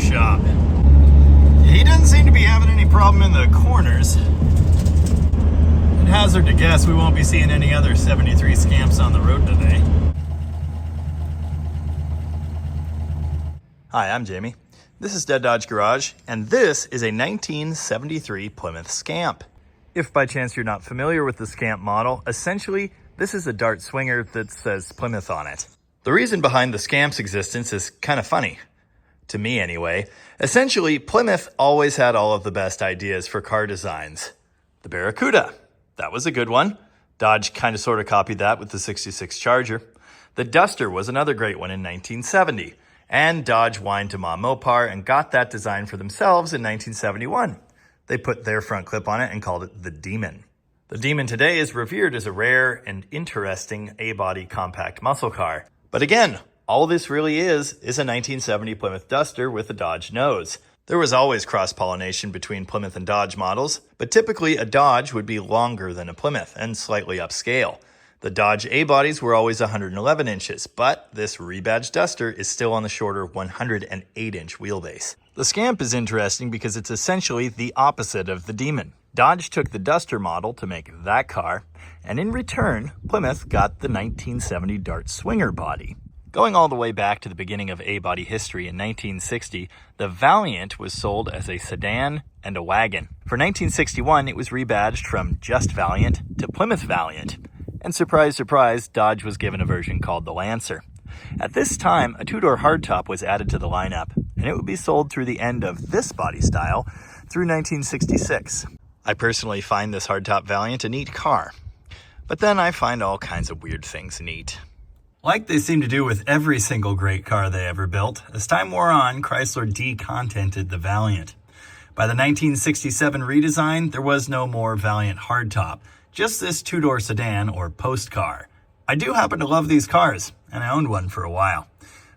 shop. He doesn't seem to be having any problem in the corners. I'd hazard to guess we won't be seeing any other 73 Scamps on the road today. Hi, I'm Jamie. This is Dead Dodge Garage, and this is a 1973 Plymouth Scamp. If by chance you're not familiar with the Scamp model, essentially this is a Dart swinger that says Plymouth on it. The reason behind the Scamp's existence is kind of funny. To me anyway. Essentially, Plymouth always had all of the best ideas for car designs. The Barracuda, that was a good one. Dodge kind of sort of copied that with the 66 Charger. The Duster was another great one in 1970. And Dodge whined to Ma Mopar and got that design for themselves in 1971. They put their front clip on it and called it the Demon. The Demon today is revered as a rare and interesting A-body compact muscle car. But again, all this really is a 1970 Plymouth Duster with a Dodge nose. There was always cross-pollination between Plymouth and Dodge models, but typically a Dodge would be longer than a Plymouth and slightly upscale. The Dodge A-bodies were always 111 inches, but this rebadged Duster is still on the shorter 108-inch wheelbase. The Scamp is interesting because it's essentially the opposite of the Demon. Dodge took the Duster model to make that car, and in return, Plymouth got the 1970 Dart Swinger body. Going all the way back to the beginning of A-body history in 1960, the Valiant was sold as a sedan and a wagon. For 1961, it was rebadged from just Valiant to Plymouth Valiant. And surprise, surprise, Dodge was given a version called the Lancer. At this time, a two-door hardtop was added to the lineup, and it would be sold through the end of this body style through 1966. I personally find this hardtop Valiant a neat car, but then I find all kinds of weird things neat. Like they seem to do with every single great car they ever built, as time wore on, Chrysler decontented the Valiant. By the 1967 redesign, there was no more Valiant hardtop, just this two-door sedan or post car. I do happen to love these cars, and I owned one for a while.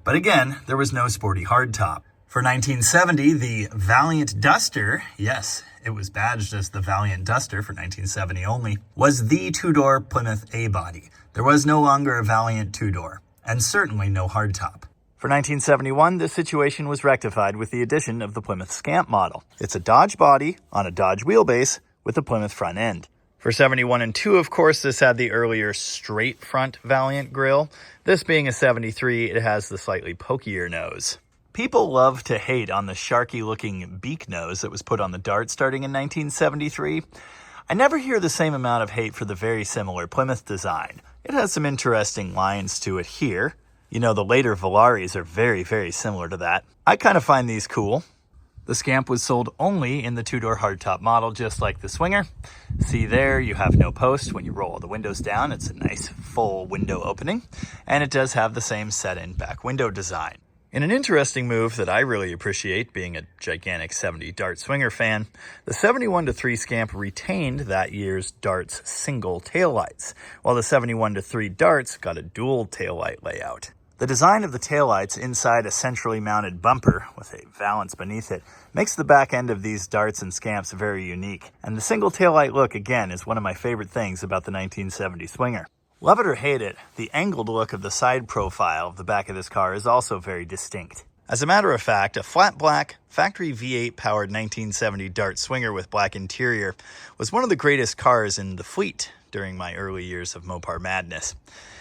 But again, there was no sporty hardtop. For 1970, the Valiant Duster, yes, it was badged as the Valiant Duster for 1970 only, was the two-door Plymouth A-body. There was no longer a Valiant two-door, and certainly no hardtop. For 1971, this situation was rectified with the addition of the Plymouth Scamp model. It's a Dodge body on a Dodge wheelbase with a Plymouth front end. For 71 and 2, of course, this had the earlier straight front Valiant grille. This being a 73, it has the slightly pokier nose. People love to hate on the sharky-looking beak nose that was put on the Dart starting in 1973. I never hear the same amount of hate for the very similar Plymouth design. It has some interesting lines to it here. You know, the later Velaris are very, very similar to that. I kind of find these cool. The Scamp was sold only in the two-door hardtop model, just like the Swinger. See there, you have no post. When you roll the windows down, it's a nice full window opening. And it does have the same set-in back window design. In an interesting move that I really appreciate, being a gigantic 70 Dart Swinger fan, the 71-3 Scamp retained that year's Dart's single taillights, while the 71-3 Darts got a dual taillight layout. The design of the taillights inside a centrally mounted bumper with a valance beneath it makes the back end of these Darts and Scamps very unique, and the single taillight look, again, is one of my favorite things about the 1970 Swinger. Love it or hate it, the angled look of the side profile of the back of this car is also very distinct. As a matter of fact, a flat black, factory V8 powered 1970 Dart Swinger with black interior was one of the greatest cars in the fleet during my early years of Mopar madness.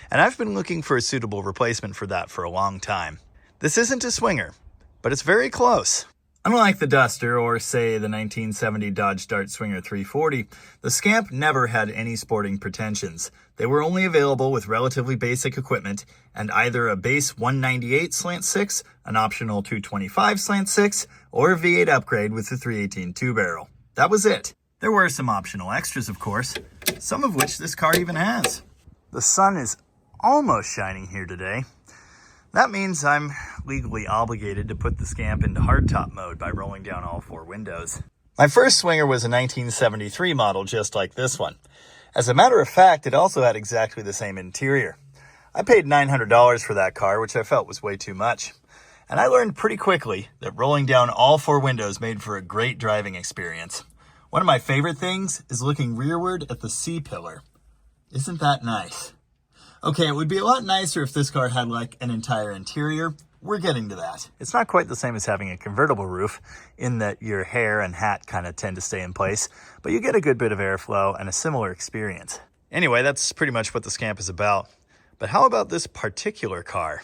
And I've been looking for a suitable replacement for that for a long time. This isn't a Swinger, but it's very close. Unlike the Duster or, say, the 1970 Dodge Dart Swinger 340, the Scamp never had any sporting pretensions. They were only available with relatively basic equipment and either a base 198 Slant Six, an optional 225 Slant Six, or a V8 upgrade with the 318 two-barrel. That was it. There were some optional extras, of course, some of which this car even has. The sun is almost shining here today. That means I'm legally obligated to put the Scamp into hardtop mode by rolling down all four windows. My first Swinger was a 1973 model just like this one. As a matter of fact, it also had exactly the same interior. I paid $900 for that car, which I felt was way too much. And I learned pretty quickly that rolling down all four windows made for a great driving experience. One of my favorite things is looking rearward at the C-pillar. Isn't that nice? Okay, it would be a lot nicer if this car had like an entire interior, We're getting to that. It's not quite the same as having a convertible roof in that your hair and hat kind of tend to stay in place, but you get a good bit of airflow and a similar experience. Anyway, that's pretty much what the Scamp is about. But how about this particular car?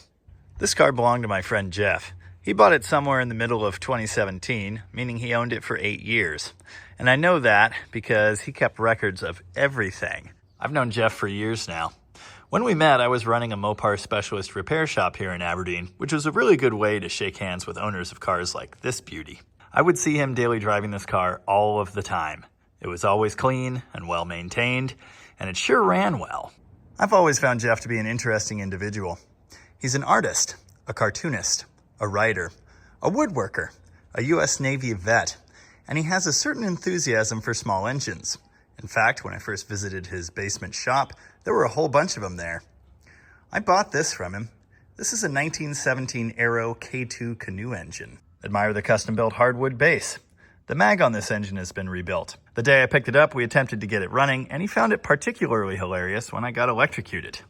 This car belonged to my friend Jeff. He bought it somewhere in the middle of 2017, meaning he owned it for 8 years. And I know that because he kept records of everything. I've known Jeff for years now. When we met, I was running a Mopar specialist repair shop here in Aberdeen, which was a really good way to shake hands with owners of cars like this beauty. I would see him daily driving this car all of the time. It was always clean and well maintained, and it sure ran well. I've always found Jeff to be an interesting individual. He's an artist, a cartoonist, a writer, a woodworker, a U.S. Navy vet, and he has a certain enthusiasm for small engines. In fact, when I first visited his basement shop, there were a whole bunch of them there. I bought this from him. This is a 1917 Aero K2 canoe engine. Admire the custom-built hardwood base. The mag on this engine has been rebuilt. The day I picked it up, we attempted to get it running, and he found it particularly hilarious when I got electrocuted.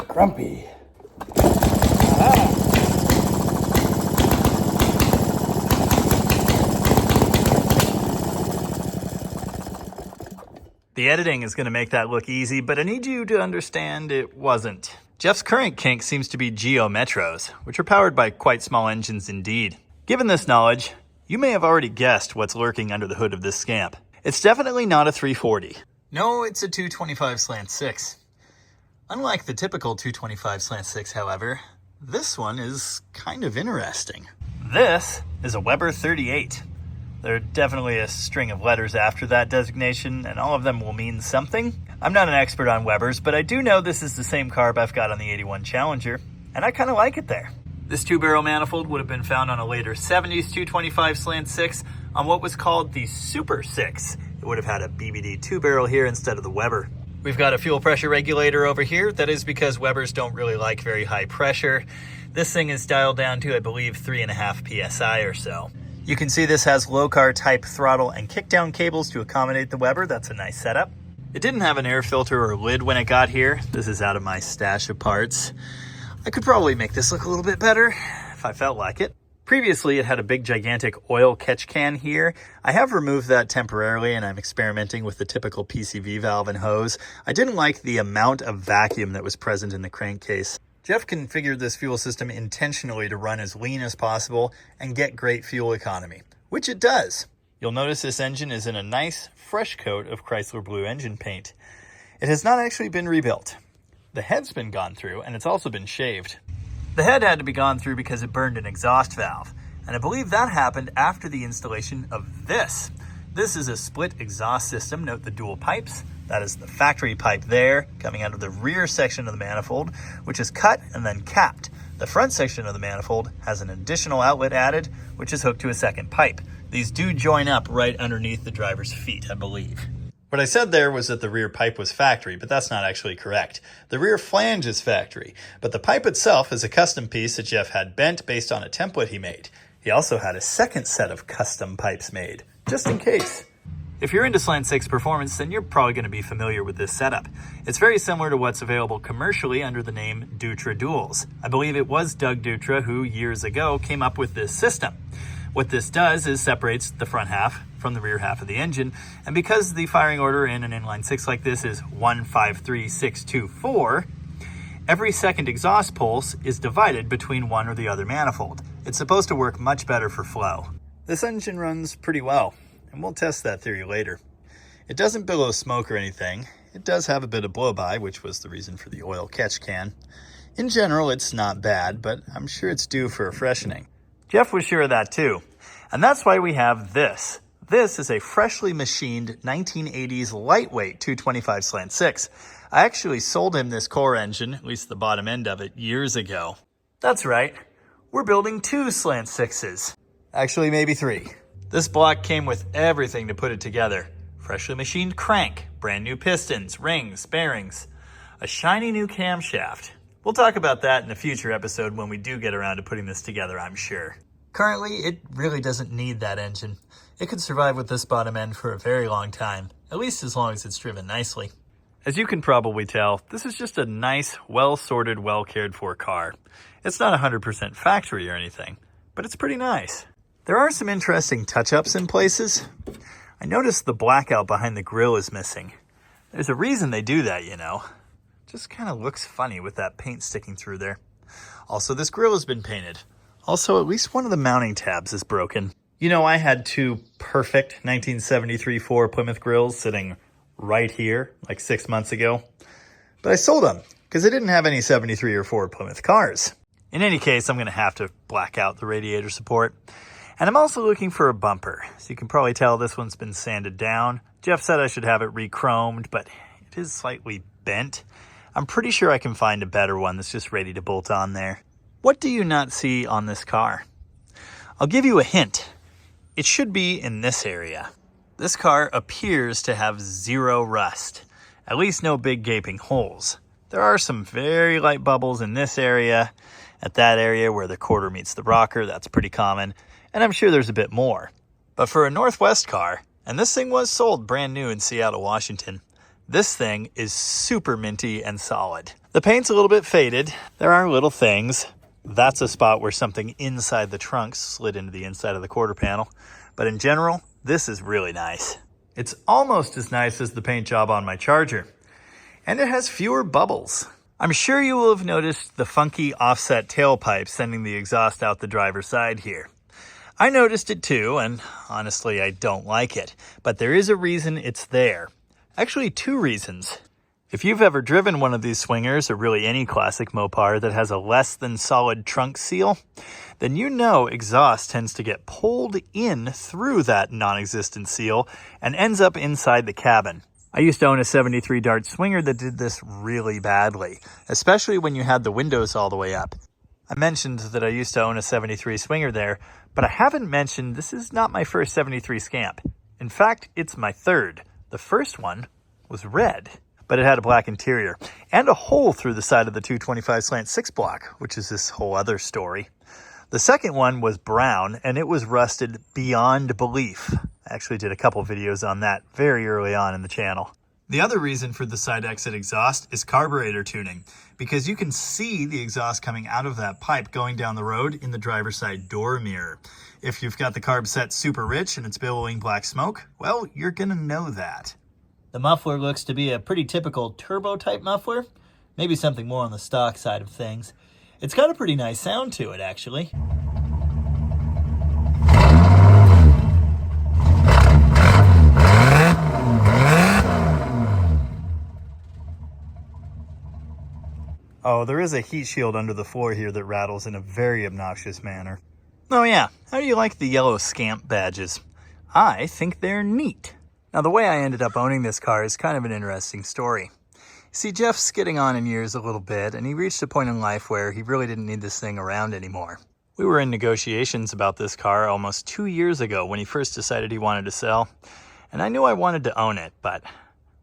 Grumpy. The editing is going to make that look easy, but I need you to understand it wasn't. Jeff's current kink seems to be Geo Metros, which are powered by quite small engines indeed. Given this knowledge, you may have already guessed what's lurking under the hood of this Scamp. It's definitely not a 340. No, it's a 225 Slant Six. Unlike the typical 225 Slant Six, however, this one is kind of interesting. This is a Weber 38. There are definitely a string of letters after that designation, and all of them will mean something. I'm not an expert on Webers, but I do know this is the same carb I've got on the 81 Challenger, and I kind of like it there. This 2-barrel manifold would have been found on a later 70s 225 Slant Six on what was called the Super 6. It would have had a BBD 2-barrel here instead of the Weber. We've got a fuel pressure regulator over here. That is because Webers don't really like very high pressure. This thing is dialed down to, I believe, 3.5 PSI or so. You can see this has low-car type throttle and kickdown cables to accommodate the Weber. That's a nice setup. It didn't have an air filter or lid when it got here. This is out of my stash of parts. I could probably make this look a little bit better if I felt like it. Previously, it had a big gigantic oil catch can here. I have removed that temporarily and I'm experimenting with the typical PCV valve and hose. I didn't like the amount of vacuum that was present in the crankcase. Jeff configured this fuel system intentionally to run as lean as possible and get great fuel economy, which it does. You'll notice this engine is in a nice, fresh coat of Chrysler blue engine paint. It has not actually been rebuilt. The head's been gone through and it's also been shaved. The head had to be gone through because it burned an exhaust valve, and I believe that happened after the installation of this. This is a split exhaust system. Note the dual pipes. That is the factory pipe there, coming out of the rear section of the manifold, which is cut and then capped. The front section of the manifold has an additional outlet added, which is hooked to a second pipe. These do join up right underneath the driver's feet, I believe. What I said there was that the rear pipe was factory, but that's not actually correct. The rear flange is factory, but the pipe itself is a custom piece that Jeff had bent based on a template he made. He also had a second set of custom pipes made, just in case. If you're into Slant Six performance, then you're probably going to be familiar with this setup. It's very similar to what's available commercially under the name Dutra Duals. I believe it was Doug Dutra who, years ago, came up with this system. What this does is separates the front half from the rear half of the engine, and because the firing order in an inline six like this is 1, 5, 3, 6, 2, 4, every second exhaust pulse is divided between one or the other manifold. It's supposed to work much better for flow. This engine runs pretty well, and we'll test that theory later. It doesn't billow smoke or anything. It does have a bit of blow-by, which was the reason for the oil catch can. In general, it's not bad, but I'm sure it's due for a freshening. Jeff was sure of that too, and that's why we have this. This is a freshly machined 1980s lightweight 225 Slant Six. I actually sold him this core engine, at least the bottom end of it, years ago. That's right, we're building 2 Slant Sixes. Actually, maybe 3. This block came with everything to put it together. Freshly machined crank, brand new pistons, rings, bearings, a shiny new camshaft. We'll talk about that in a future episode when we do get around to putting this together, I'm sure. Currently, it really doesn't need that engine. It could survive with this bottom end for a very long time, at least as long as it's driven nicely. As you can probably tell, this is just a nice, well-sorted, well-cared-for car. It's not 100% factory or anything, but it's pretty nice. There are some interesting touch-ups in places. I noticed the blackout behind the grille is missing. There's a reason they do that, you know. Just kind of looks funny with that paint sticking through there. Also, this grille has been painted. Also, at least one of the mounting tabs is broken. You know, I had two perfect 1973 Ford Plymouth grills sitting right here like 6 months ago. But I sold them because I didn't have any 73 or Ford Plymouth cars. In any case, I'm going to have to black out the radiator support. And I'm also looking for a bumper. So you can probably tell this one's been sanded down. Jeff said I should have it re-chromed, but it is slightly bent. I'm pretty sure I can find a better one that's just ready to bolt on there. What do you not see on this car? I'll give you a hint. It should be in this area. This car appears to have zero rust. At least no big gaping holes. There are some very light bubbles in this area. At that area where the quarter meets the rocker, that's pretty common. And I'm sure there's a bit more. But for a Northwest car, and this thing was sold brand new in Seattle, Washington, this thing is super minty and solid. The paint's a little bit faded. There are little things. That's a spot where something inside the trunk slid into the inside of the quarter panel. But in general, this is really nice. It's almost as nice as the paint job on my Charger. And it has fewer bubbles. I'm sure you will have noticed the funky offset tailpipe sending the exhaust out the driver's side here. I noticed it too, and honestly, I don't like it. But there is a reason it's there. Actually, two reasons. If you've ever driven one of these swingers, or really any classic Mopar that has a less than solid trunk seal, then you know exhaust tends to get pulled in through that non-existent seal and ends up inside the cabin. I used to own a 73 Dart Swinger that did this really badly, especially when you had the windows all the way up. I mentioned that I used to own a 73 Swinger there, but I haven't mentioned this is not my first 73 Scamp. In fact, it's my third. The first one was red, but it had a black interior and a hole through the side of the 225 Slant Six block, which is this whole other story. The second one was brown, and it was rusted beyond belief. I actually did a couple videos on that very early on in the channel. The other reason for the side exit exhaust is carburetor tuning, because you can see the exhaust coming out of that pipe going down the road in the driver's side door mirror. If you've got the carb set super rich and it's billowing black smoke, well, you're gonna know that. The muffler looks to be a pretty typical turbo type muffler, maybe something more on the stock side of things. It's got a pretty nice sound to it, actually. Oh, there is a heat shield under the floor here that rattles in a very obnoxious manner. Oh yeah, how do you like the yellow Scamp badges? I think they're neat. Now the way I ended up owning this car is kind of an interesting story. See, Jeff's getting on in years a little bit, and he reached a point in life where he really didn't need this thing around anymore. We were in negotiations about this car almost 2 years ago when he first decided he wanted to sell, and I knew I wanted to own it, but,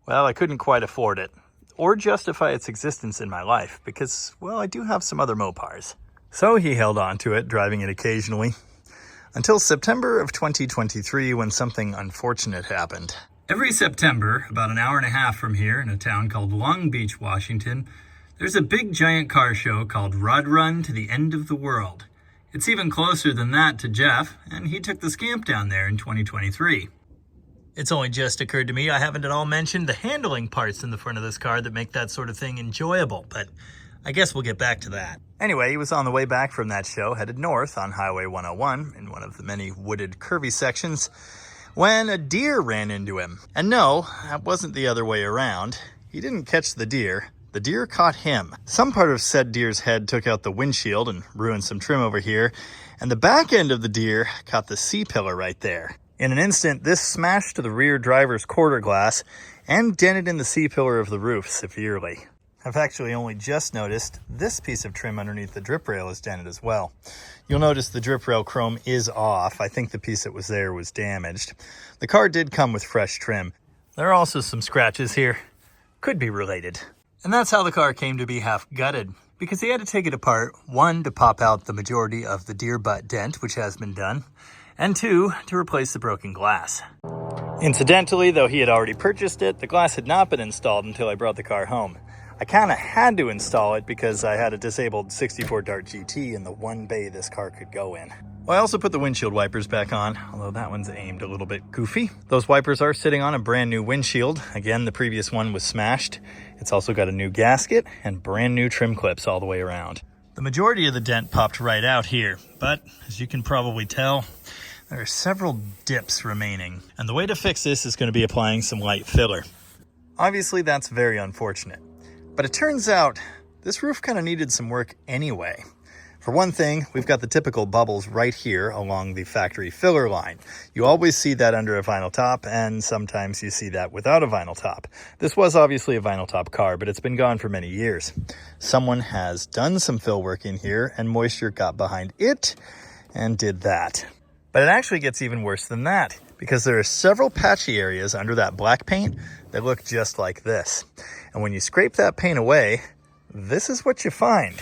well, I couldn't quite afford it, or justify its existence in my life, because, well, I do have some other Mopars. So he held on to it, driving it occasionally, until September of 2023 when something unfortunate happened. Every September, about an hour and a half from here in a town called Long Beach, Washington, there's a big giant car show called Rod Run to the End of the World. It's even closer than that to Jeff, and he took the Scamp down there in 2023. It's only just occurred to me I haven't at all mentioned the handling parts in the front of this car that make that sort of thing enjoyable, but I guess we'll get back to that. Anyway, he was on the way back from that show, headed north on Highway 101 in one of the many wooded curvy sections, when a deer ran into him. And no, that wasn't the other way around. He didn't catch the deer caught him. Some part of said deer's head took out the windshield and ruined some trim over here, and the back end of the deer caught the C-pillar right there. In an instant, this smashed the rear driver's quarter glass and dented in the C-pillar of the roof severely. I've actually only just noticed this piece of trim underneath the drip rail is dented as well. You'll notice the drip rail chrome is off. I think the piece that was there was damaged. The car did come with fresh trim. There are also some scratches here. Could be related. And that's how the car came to be half gutted, because he had to take it apart, one, to pop out the majority of the deer butt dent, which has been done, and two, to replace the broken glass. Incidentally, though he had already purchased it, the glass had not been installed until I brought the car home. I kind of had to install it because I had a disabled 64 Dart GT in the one bay this car could go in. Well, I also put the windshield wipers back on, although that one's aimed a little bit goofy. Those wipers are sitting on a brand new windshield. Again, the previous one was smashed. It's also got a new gasket and brand new trim clips all the way around. The majority of the dent popped right out here, but as you can probably tell, there are several dips remaining. And the way to fix this is going to be applying some light filler. Obviously, that's very unfortunate. But it turns out this roof kind of needed some work anyway. For one thing, we've got the typical bubbles right here along the factory filler line. You always see that under a vinyl top, and sometimes you see that without a vinyl top. This was obviously a vinyl top car, but it's been gone for many years. Someone has done some fill work in here, and moisture got behind it and did that. But it actually gets even worse than that, because there are several patchy areas under that black paint that look just like this. And when you scrape that paint away, this is what you find.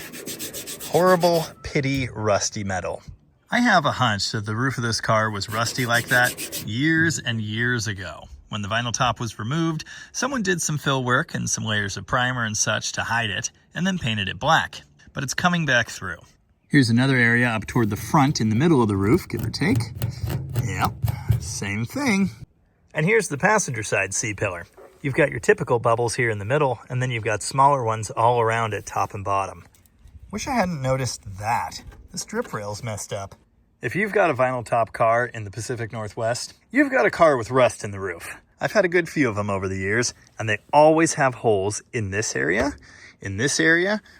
Horrible, pitty, rusty metal. I have a hunch that the roof of this car was rusty like that years and years ago. When the vinyl top was removed, someone did some fill work and some layers of primer and such to hide it, and then painted it black. But it's coming back through. Here's another area up toward the front in the middle of the roof, give or take. Yep, same thing. And here's the passenger side C-pillar. You've got your typical bubbles here in the middle, and then you've got smaller ones all around it, top and bottom. Wish I hadn't noticed that. The strip rail's messed up. If you've got a vinyl top car in the Pacific Northwest, you've got a car with rust in the roof. I've had a good few of them over the years, and they always have holes in this area,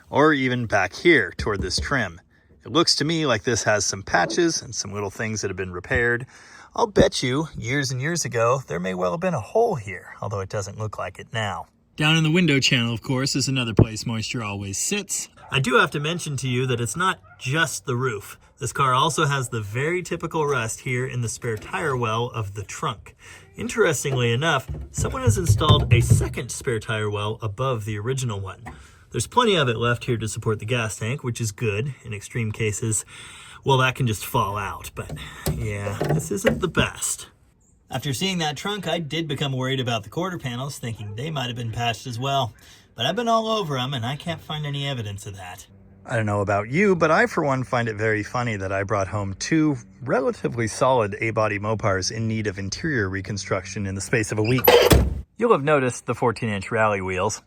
or even back here toward this trim. It looks to me like this has some patches and some little things that have been repaired. I'll bet you, years and years ago, there may well have been a hole here, although it doesn't look like it now. Down in the window channel, of course, is another place moisture always sits. I do have to mention to you that it's not just the roof. This car also has the very typical rust here in the spare tire well of the trunk. Interestingly enough, someone has installed a second spare tire well above the original one. There's plenty of it left here to support the gas tank, which is good. In extreme cases, well, that can just fall out. But yeah, this isn't the best. After seeing that trunk, I did become worried about the quarter panels, thinking they might have been patched as well. But I've been all over them, and I can't find any evidence of that. I don't know about you, but I, for one, find it very funny that I brought home two relatively solid A-body Mopars in need of interior reconstruction in the space of a week. You'll have noticed the 14-inch rally wheels.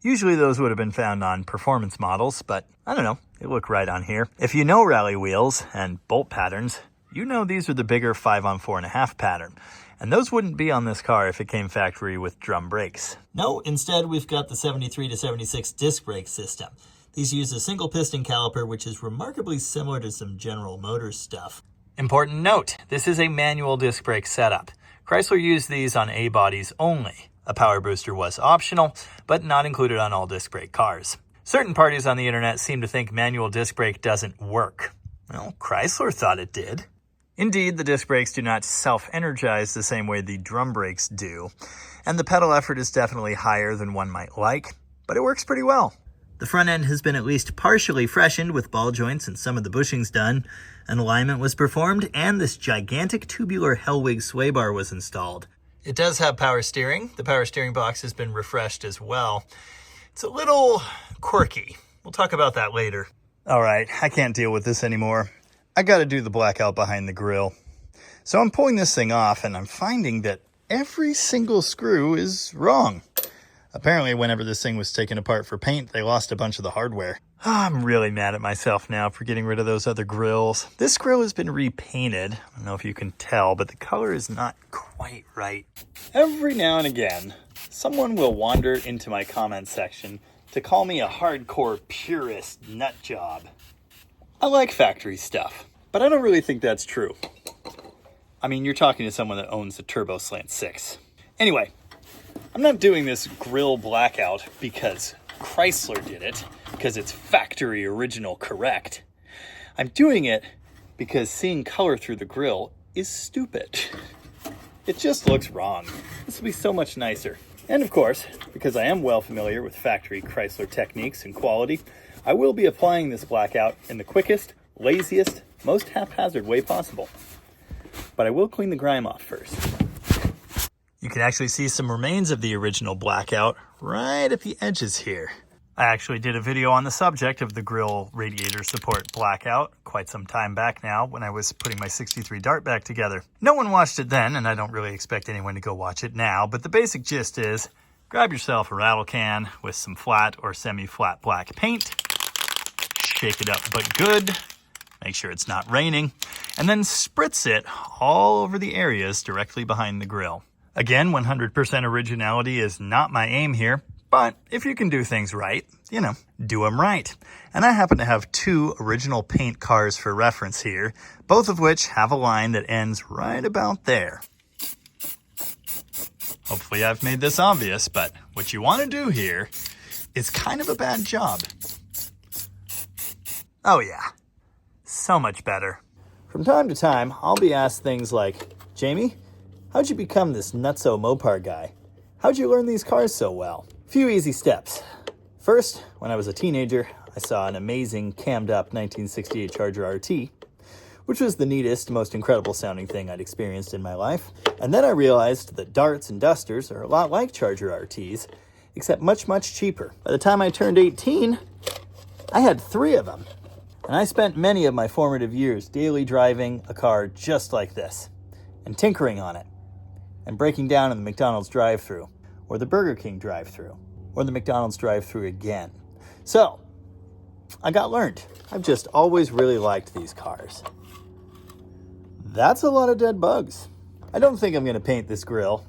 Usually those would have been found on performance models, but I don't know, they look right on here. If you know rally wheels and bolt patterns, you know these are the bigger 5-on-4.5 pattern. And those wouldn't be on this car if it came factory with drum brakes. No, instead we've got the 73 to 76 disc brake system. These use a single piston caliper, which is remarkably similar to some General Motors stuff. Important note, this is a manual disc brake setup. Chrysler used these on A-bodies only. A power booster was optional, but not included on all disc brake cars. Certain parties on the internet seem to think manual disc brake doesn't work. Well, Chrysler thought it did. Indeed, the disc brakes do not self-energize the same way the drum brakes do, and the pedal effort is definitely higher than one might like, but it works pretty well. The front end has been at least partially freshened with ball joints and some of the bushings done. An alignment was performed, and this gigantic tubular Hellwig sway bar was installed. It does have power steering. The power steering box has been refreshed as well. It's a little quirky. We'll talk about that later. All right, I can't deal with this anymore. I got to do the blackout behind the grille. So I'm pulling this thing off, and I'm finding that every single screw is wrong. Apparently, whenever this thing was taken apart for paint, they lost a bunch of the hardware. I'm really mad at myself now for getting rid of those other grills. This grill has been repainted. I don't know if you can tell, but the color is not quite right. Every now and again, someone will wander into my comment section to call me a hardcore purist nut job. I like factory stuff, but I don't really think that's true. I mean, you're talking to someone that owns a turbo Slant Six. Anyway, I'm not doing this grill blackout because Chrysler did it, because it's factory original correct. I'm doing it because seeing color through the grill is stupid. It just looks wrong. this will be so much nicer. And of course, because I am well familiar with factory Chrysler techniques and quality, I will be applying this blackout in the quickest, laziest, most haphazard way possible. But I will clean the grime off first. You can actually see some remains of the original blackout right at the edges here. I actually did a video on the subject of the grill radiator support blackout quite some time back now when I was putting my 63 Dart back together. No one watched it then, and I don't really expect anyone to go watch it now, but the basic gist is grab yourself a rattle can with some flat or semi-flat black paint, shake it up but good, make sure it's not raining, and then spritz it all over the areas directly behind the grill. Again, 100% originality is not my aim here, but if you can do things right, you know, do them right. And I happen to have two original paint cars for reference here, both of which have a line that ends right about there. Hopefully I've made this obvious, but what you want to do here is kind of a bad job. Oh yeah, so much better. From time to time, I'll be asked things like, Jamie, how'd you become this nutso Mopar guy? How'd you learn these cars so well? Few easy steps. First, when I was a teenager, I saw an amazing cammed up 1968 Charger RT, which was the neatest, most incredible sounding thing I'd experienced in my life. And then I realized that Darts and Dusters are a lot like Charger RTs, except much, much cheaper. By the time I turned 18, I had 3 of them. And I spent many of my formative years daily driving a car just like this, and tinkering on it, and breaking down in the McDonald's drive-thru, or the Burger King drive-thru, or the McDonald's drive-thru again. So, I got learned. I've just always really liked these cars. That's a lot of dead bugs. I don't think I'm going to paint this grill.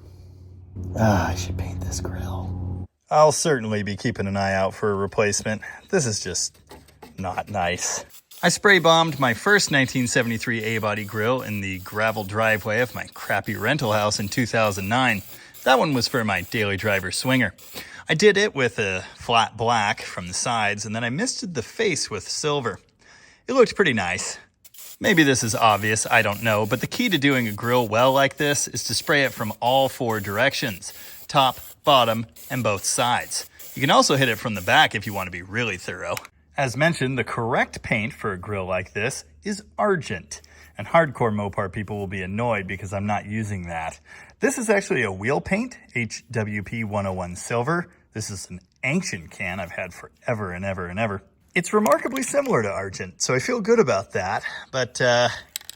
I should paint this grill. I'll certainly be keeping an eye out for a replacement. This is just not nice. I spray bombed my first 1973 A-body grill in the gravel driveway of my crappy rental house in 2009. That one was for my daily driver swinger. I did it with a flat black from the sides, and then I misted the face with silver. It looked pretty nice. Maybe this is obvious, I don't know, but the key to doing a grill well like this is to spray it from all 4 directions, top, bottom, and both sides. You can also hit it from the back if you want to be really thorough. As mentioned, the correct paint for a grill like this is Argent, and hardcore Mopar people will be annoyed because I'm not using that. This is actually a wheel paint, HWP 101 Silver. This is an ancient can I've had forever and ever and ever. It's remarkably similar to Argent, so I feel good about that, but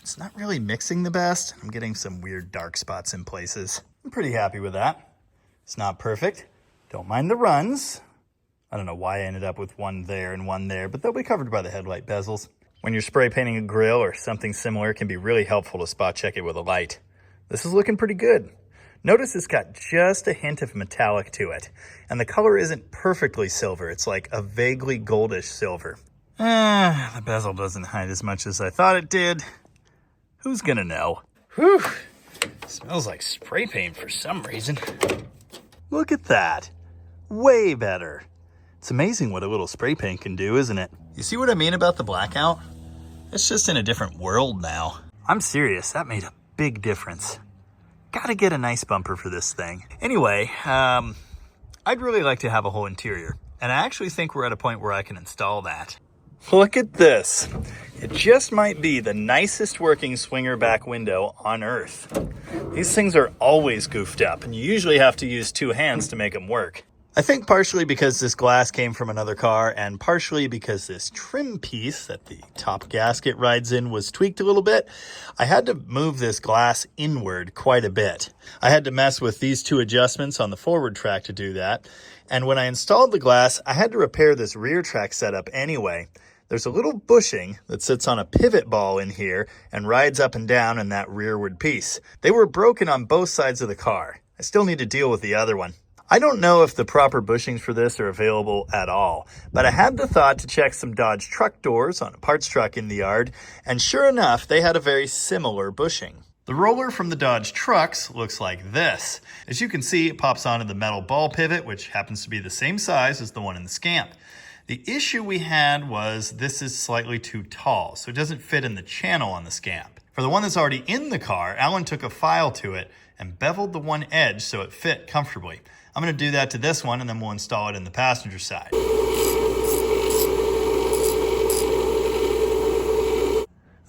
it's not really mixing the best. I'm getting some weird dark spots in places. I'm pretty happy with that. It's not perfect. Don't mind the runs. I don't know why I ended up with one there and one there, but they'll be covered by the headlight bezels. When you're spray painting a grill or something similar, it can be really helpful to spot check it with a light. This is looking pretty good. Notice it's got just a hint of metallic to it, and the color isn't perfectly silver. It's like a vaguely goldish silver. The bezel doesn't hide as much as I thought it did. Who's gonna know? Whew, smells like spray paint for some reason. Look at that, way better. It's amazing what a little spray paint can do, isn't it? You see what I mean about the blackout? It's just in a different world now. I'm serious, that made a big difference. Gotta get a nice bumper for this thing. Anyway, I'd really like to have a whole interior, and I actually think we're at a point where I can install that. Look at this. It just might be the nicest working swinger back window on earth. These things are always goofed up, and you usually have to use 2 hands to make them work. I think partially because this glass came from another car, and partially because this trim piece that the top gasket rides in was tweaked a little bit. I had to move this glass inward quite a bit. I had to mess with these 2 adjustments on the forward track to do that. And when I installed the glass, I had to repair this rear track setup anyway. There's a little bushing that sits on a pivot ball in here and rides up and down in that rearward piece. They were broken on both sides of the car. I still need to deal with the other one. I don't know if the proper bushings for this are available at all, but I had the thought to check some Dodge truck doors on a parts truck in the yard, and sure enough, they had a very similar bushing. The roller from the Dodge trucks looks like this. As you can see, it pops onto the metal ball pivot, which happens to be the same size as the one in the Scamp. The issue we had was this is slightly too tall, so it doesn't fit in the channel on the Scamp. For the one that's already in the car, Alan took a file to it and beveled the one edge so it fit comfortably. I'm going to do that to this one, and then we'll install it in the passenger side.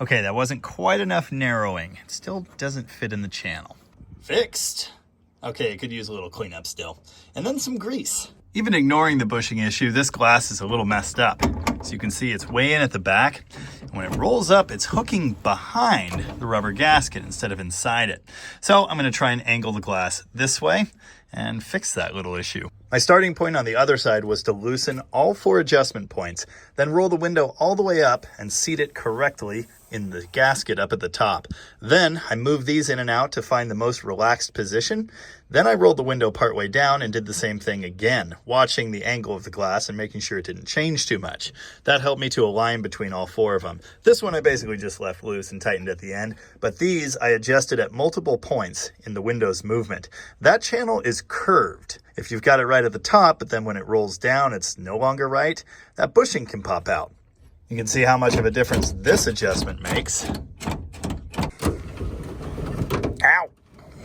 Okay, that wasn't quite enough narrowing. It still doesn't fit in the channel. Fixed. Okay, it could use a little cleanup still. And then some grease. Even ignoring the bushing issue, this glass is a little messed up. So you can see it's way in at the back. And when it rolls up, it's hooking behind the rubber gasket instead of inside it. So I'm going to try and angle the glass this way and fix that little issue. My starting point on the other side was to loosen all 4 adjustment points, then roll the window all the way up and seat it correctly in the gasket up at the top. Then I moved these in and out to find the most relaxed position. Then I rolled the window partway down and did the same thing again, watching the angle of the glass and making sure it didn't change too much. That helped me to align between all 4 of them. This one I basically just left loose and tightened at the end, but these I adjusted at multiple points in the window's movement. That channel is curved. If you've got it right at the top, but then when it rolls down, it's no longer right, that bushing can pop out. You can see how much of a difference this adjustment makes. Ow!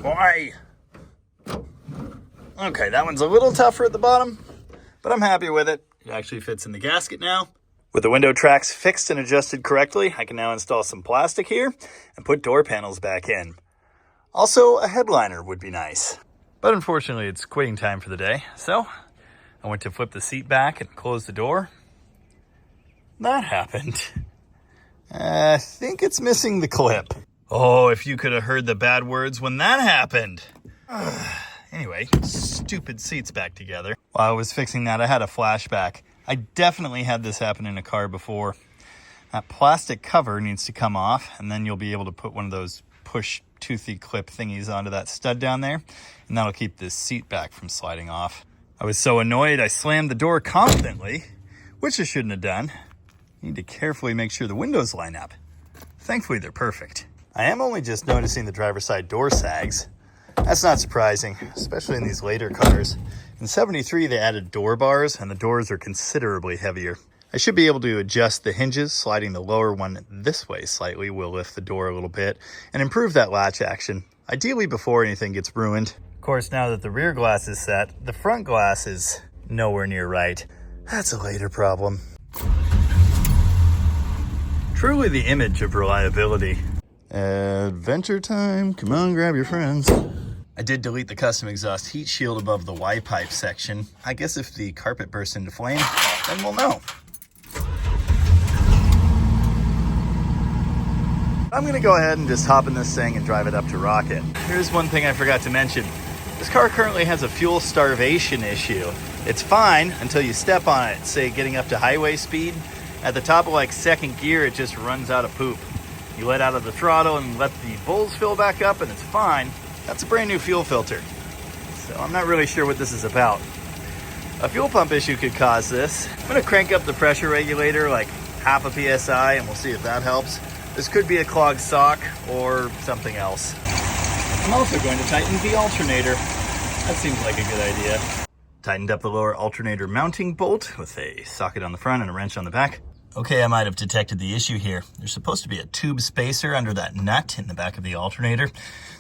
Why? Okay, that one's a little tougher at the bottom, but I'm happy with it. It actually fits in the gasket now. With the window tracks fixed and adjusted correctly, I can now install some plastic here and put door panels back in. Also, a headliner would be nice. But unfortunately, it's quitting time for the day, so I went to flip the seat back and close the door. That happened. I think it's missing the clip. Oh, if you could have heard the bad words when that happened. Anyway, stupid seats back together. While I was fixing that, I had a flashback. I definitely had this happen in a car before. That plastic cover needs to come off, and then you'll be able to put one of those push toothy clip thingies onto that stud down there, and that'll keep this seat back from sliding off. I was so annoyed I slammed the door confidently, which I shouldn't have done. You need to carefully make sure the windows line up. Thankfully, they're perfect. I am only just noticing the driver's side door sags. That's not surprising, especially in these later cars. In '73, they added door bars, and the doors are considerably heavier. I should be able to adjust the hinges. Sliding the lower one this way slightly will lift the door a little bit and improve that latch action, ideally before anything gets ruined. Of course, now that the rear glass is set, the front glass is nowhere near right. That's a later problem. Truly the image of reliability. Adventure time. Come on, grab your friends. I did delete the custom exhaust heat shield above the Y-pipe section. I guess if the carpet bursts into flame, then we'll know. I'm gonna go ahead and just hop in this thing and drive it up to rocket. Here's one thing I forgot to mention. This car currently has a fuel starvation issue. It's fine until you step on it, say getting up to highway speed. At the top of like second gear, it just runs out of poop. You let out of the throttle and let the bowls fill back up and it's fine. That's a brand new fuel filter. So I'm not really sure what this is about. A fuel pump issue could cause this. I'm gonna crank up the pressure regulator like half a PSI and we'll see if that helps. This could be a clogged sock or something else. I'm also going to tighten the alternator. That seems like a good idea. Tightened up the lower alternator mounting bolt with a socket on the front and a wrench on the back. Okay, I might have detected the issue here. There's supposed to be a tube spacer under that nut in the back of the alternator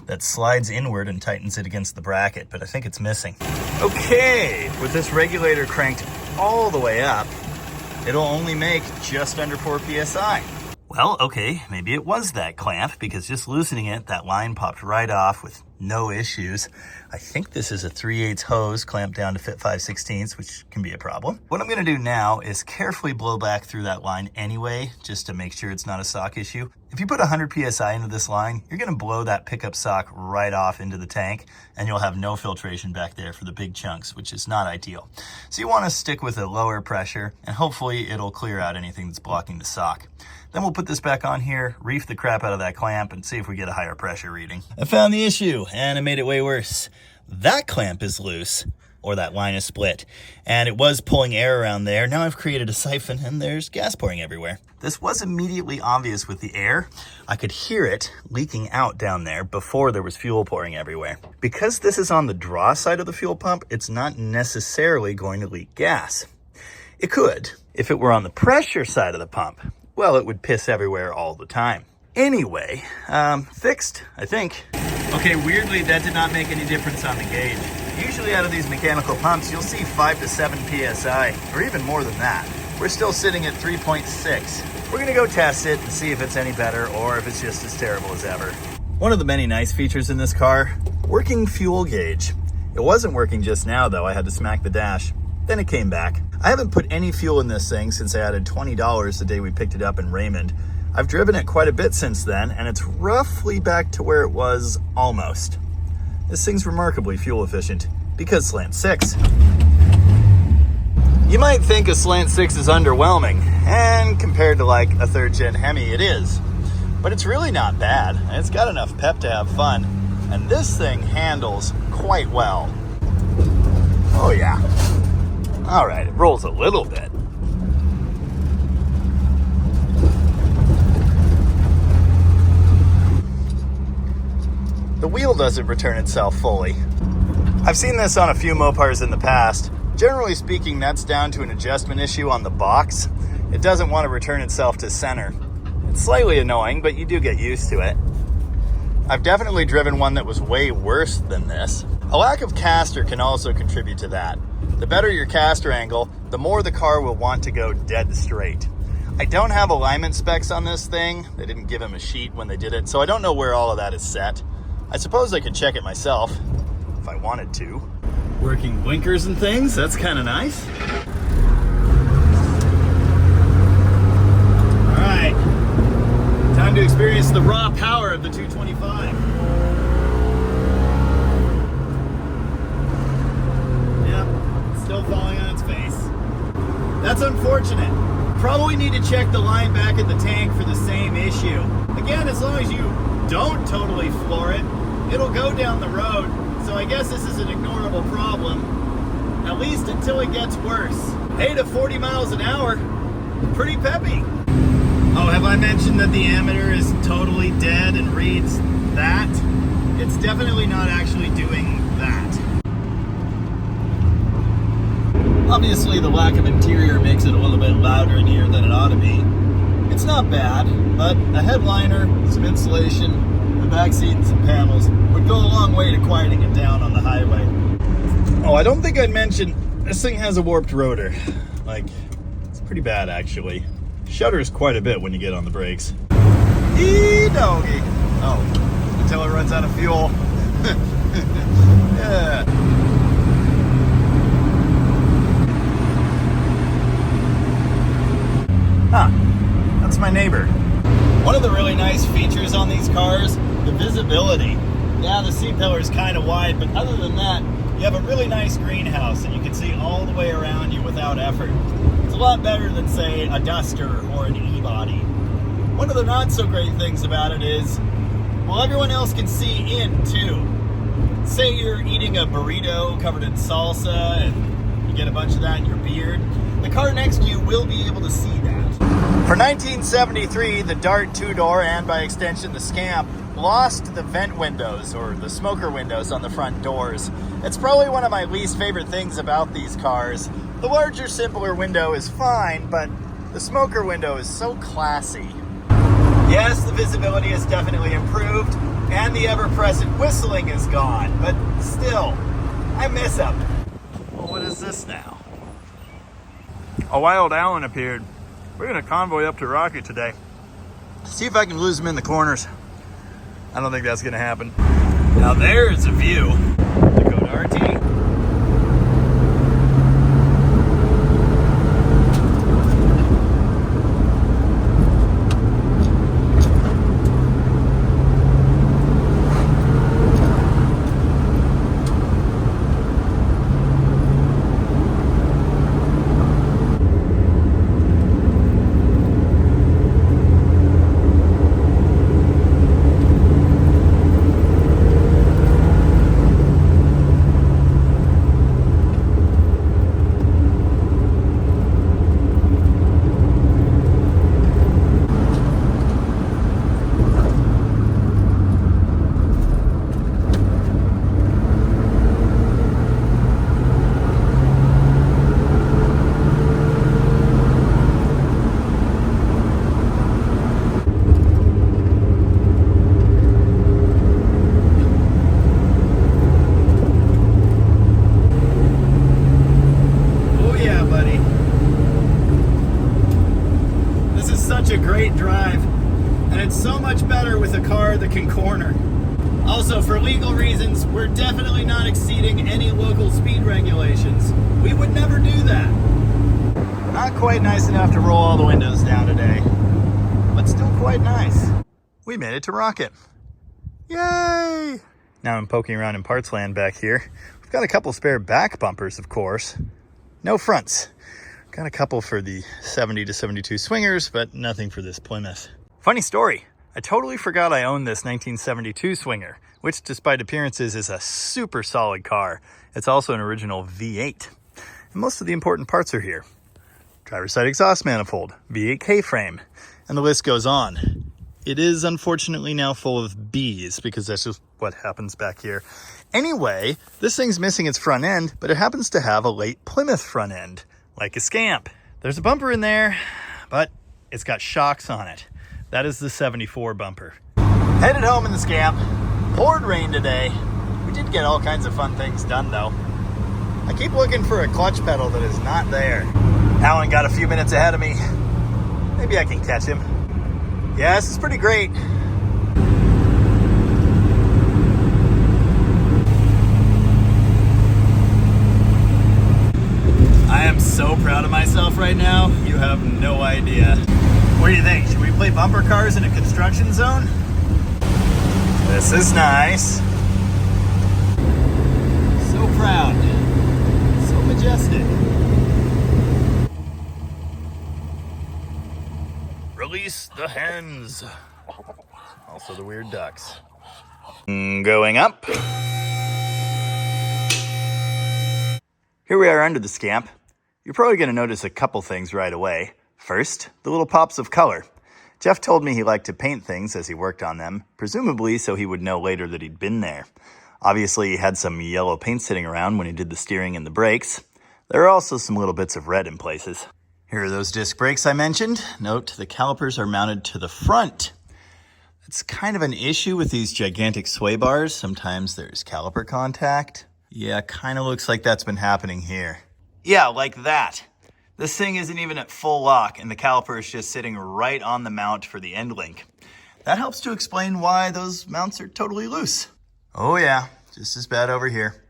that slides inward and tightens it against the bracket, but I think it's missing. Okay, with this regulator cranked all the way up, it'll only make just under 4 PSI. Well, okay, maybe it was that clamp, because just loosening it, that line popped right off with no issues. I think this is a 3/8 hose clamped down to fit 5/16, which can be a problem. What I'm gonna do now is carefully blow back through that line anyway, just to make sure it's not a sock issue. If you put 100 PSI into this line, you're gonna blow that pickup sock right off into the tank, and you'll have no filtration back there for the big chunks, which is not ideal. So you wanna stick with a lower pressure, and hopefully it'll clear out anything that's blocking the sock. Then we'll put this back on here, reef the crap out of that clamp, and see if we get a higher pressure reading. I found the issue, and it made it way worse. That clamp is loose, or that line is split, and it was pulling air around there. Now I've created a siphon, and there's gas pouring everywhere. This was immediately obvious with the air. I could hear it leaking out down there before there was fuel pouring everywhere. Because this is on the draw side of the fuel pump, it's not necessarily going to leak gas. It could. If it were on the pressure side of the pump, well, it would piss everywhere all the time. Anyway, fixed, I think. Okay, weirdly, that did not make any difference on the gauge. Usually out of these mechanical pumps, you'll see 5 to 7 PSI, or even more than that. We're still sitting at 3.6. We're gonna go test it and see if it's any better or if it's just as terrible as ever. One of the many nice features in this car, working fuel gauge. It wasn't working just now though, I had to smack the dash. Then it came back. I haven't put any fuel in this thing since I added $20 the day we picked it up in Raymond. I've driven it quite a bit since then, and it's roughly back to where it was almost. This thing's remarkably fuel efficient because Slant Six. You might think a Slant Six is underwhelming, and compared to like a 3rd gen Hemi, it is. But it's really not bad, and it's got enough pep to have fun, and this thing handles quite well. Oh yeah. All right, it rolls a little bit. The wheel doesn't return itself fully. I've seen this on a few Mopars in the past. Generally speaking, that's down to an adjustment issue on the box. It doesn't want to return itself to center. It's slightly annoying, but you do get used to it. I've definitely driven one that was way worse than this. A lack of caster can also contribute to that. The better your caster angle, the more the car will want to go dead straight. I don't have alignment specs on this thing. They didn't give him a sheet when they did it, so I don't know where all of that is set. I suppose I could check it myself if I wanted to. Working blinkers and things, that's kind of nice. All right, time to experience the raw power of the 225. Yep, still falling on its face. That's unfortunate. Probably need to check the line back at the tank for the same issue. Again, as long as you don't totally floor it, it'll go down the road. So I guess this is an ignorable problem, at least until it gets worse. Hey, to 40 miles an hour, pretty peppy. Oh, have I mentioned that the ammeter is totally dead and reads that? It's definitely not actually doing that. Obviously, the lack of interior makes it a little bit louder in here than it ought to be. It's not bad, but a headliner, some insulation, the back seat and some panels would go a long way to quieting it down on the highway. Oh, I don't think I'd mentioned this thing has a warped rotor. Like, it's pretty bad actually. Shudders quite a bit when you get on the brakes. Doggy. Oh, until it runs out of fuel. Yeah. Huh, that's my neighbor. One of the really nice features on these cars, the visibility. Yeah, the C-pillar is kind of wide, but other than that, you have a really nice greenhouse and you can see all the way around you without effort. It's a lot better than, say, a Duster or an E-body. One of the not so great things about it is, well, everyone else can see in too. Say you're eating a burrito covered in salsa and you get a bunch of that in your beard. The car next to you will be able to see that. For 1973, the Dart 2-door and by extension the Scamp lost the vent windows or the smoker windows on the front doors. It's probably one of my least favorite things about these cars. The larger, simpler window is fine, but the smoker window is so classy. Yes, the visibility has definitely improved and the ever-present whistling is gone, but still, I miss them. Well, what is this now? A wild Allen appeared. We're gonna convoy up to Rocky today. See if I can lose him in the corners. I don't think that's gonna happen. Now there's a view. Dakota RT. great drive, and it's so much better with a car that can corner. Also, for legal reasons, we're definitely not exceeding any local speed regulations. We would never do that. Not quite nice enough to roll all the windows down today, but still quite nice. We made it to Rocket. Yay! Now I'm poking around in parts land back here. We've got a couple spare back bumpers, of course. No fronts. Got a couple for the 70 to 72 swingers, but nothing for this Plymouth. Funny story. I totally forgot I owned this 1972 Swinger, which despite appearances is a super solid car. It's also an original V8. And most of the important parts are here. Driver's side exhaust manifold, V8 K-frame, and the list goes on. It is unfortunately now full of B's because that's just what happens back here. Anyway, this thing's missing its front end, but it happens to have a late Plymouth front end, like a Scamp. There's a bumper in there, but it's got shocks on it. That is the 74 bumper. Headed home in the Scamp. Poured rain today. We did get all kinds of fun things done though. I keep looking for a clutch pedal that is not there. Alan got a few minutes ahead of me. Maybe I can catch him. Yeah, this is pretty great. I am so proud of myself right now. You have no idea. What do you think? Should we play bumper cars in a construction zone? This is nice. So proud. So majestic. Release the hens. Also the weird ducks. Going up. Here we are under the Scamp. You're probably going to notice a couple things right away. First, the little pops of color. Jeff told me he liked to paint things as he worked on them, presumably so he would know later that he'd been there. Obviously, he had some yellow paint sitting around when he did the steering and the brakes. There are also some little bits of red in places. Here are those disc brakes I mentioned. Note, the calipers are mounted to the front. It's kind of an issue with these gigantic sway bars. Sometimes there's caliper contact. Yeah, kind of looks like that's been happening here. Yeah, like that. This thing isn't even at full lock, and the caliper is just sitting right on the mount for the end link. That helps to explain why those mounts are totally loose. Oh yeah, just as bad over here.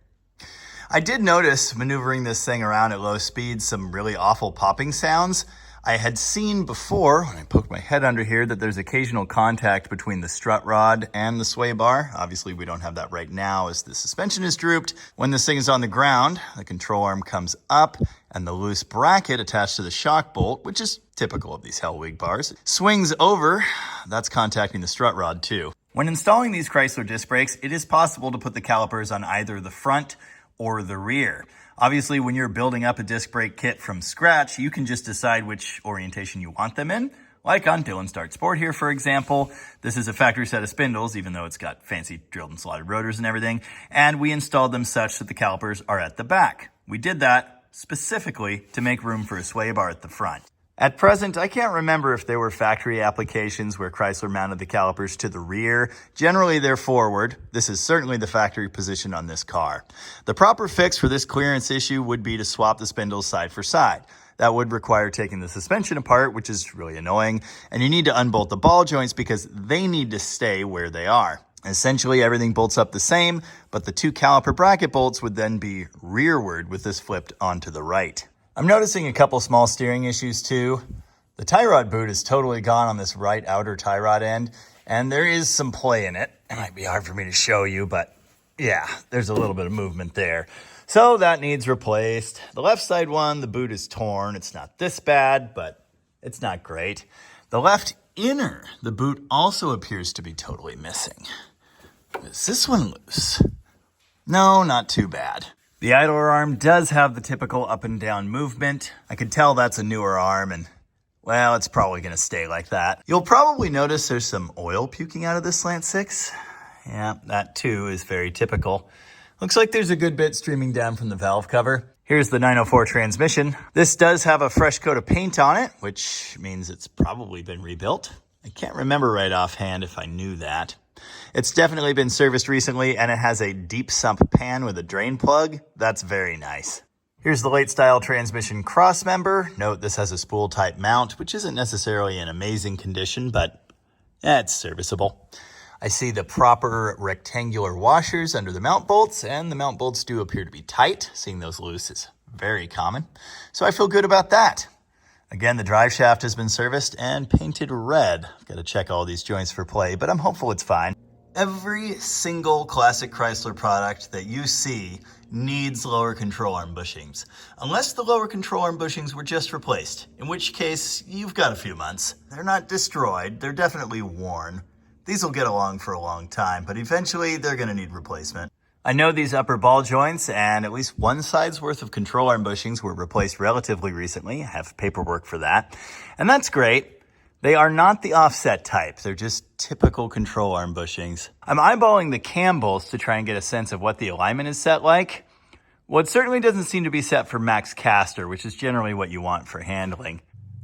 I did notice, maneuvering this thing around at low speed, some really awful popping sounds. I had seen before, when I poked my head under here, that there's occasional contact between the strut rod and the sway bar. Obviously, we don't have that right now as the suspension is drooped. When this thing is on the ground, the control arm comes up and the loose bracket attached to the shock bolt, which is typical of these Hellwig bars, swings over. That's contacting the strut rod too. When installing these Chrysler disc brakes, it is possible to put the calipers on either the front or the rear. Obviously, when you're building up a disc brake kit from scratch, you can just decide which orientation you want them in. Like on Dylan's Dart Sport here, for example. This is a factory set of spindles, even though it's got fancy drilled and slotted rotors and everything. And we installed them such that the calipers are at the back. We did that specifically to make room for a sway bar at the front. At present, I can't remember if there were factory applications where Chrysler mounted the calipers to the rear. Generally, they're forward. This is certainly the factory position on this car. The proper fix for this clearance issue would be to swap the spindles side for side. That would require taking the suspension apart, which is really annoying, and you need to unbolt the ball joints because they need to stay where they are. Essentially, everything bolts up the same, but the two caliper bracket bolts would then be rearward with this flipped onto the right. I'm noticing a couple small steering issues too. The tie rod boot is totally gone on this right outer tie rod end, and there is some play in it. It might be hard for me to show you, but yeah, there's a little bit of movement there. So that needs replaced. The left side one, the boot is torn. It's not this bad, but it's not great. The left inner, the boot also appears to be totally missing. Is this one loose? No, not too bad. The idler arm does have the typical up and down movement. I can tell that's a newer arm and, well, it's probably going to stay like that. You'll probably notice there's some oil puking out of this Slant Six. Yeah, that too is very typical. Looks like there's a good bit streaming down from the valve cover. Here's the 904 transmission. This does have a fresh coat of paint on it, which means it's probably been rebuilt. I can't remember right offhand if I knew that. It's definitely been serviced recently, and it has a deep sump pan with a drain plug. That's very nice. Here's the late style transmission cross member. Note this has a spool type mount, which isn't necessarily in amazing condition, but it's serviceable. I see the proper rectangular washers under the mount bolts, and the mount bolts do appear to be tight. Seeing those loose is very common, so I feel good about that. Again, the drive shaft has been serviced and painted red. I've got to check all these joints for play, but I'm hopeful it's fine. Every single classic Chrysler product that you see needs lower control arm bushings, unless the lower control arm bushings were just replaced, in which case you've got a few months. They're not destroyed, they're definitely worn. These will get along for a long time, but eventually they're going to need replacement. I know these upper ball joints and at least one side's worth of control arm bushings were replaced relatively recently. I have paperwork for that, and that's great. They are not the offset type. They're just typical control arm bushings. I'm eyeballing the cam bolts to try and get a sense of what the alignment is set like. Well, it certainly doesn't seem to be set for max caster, which is generally what you want for handling.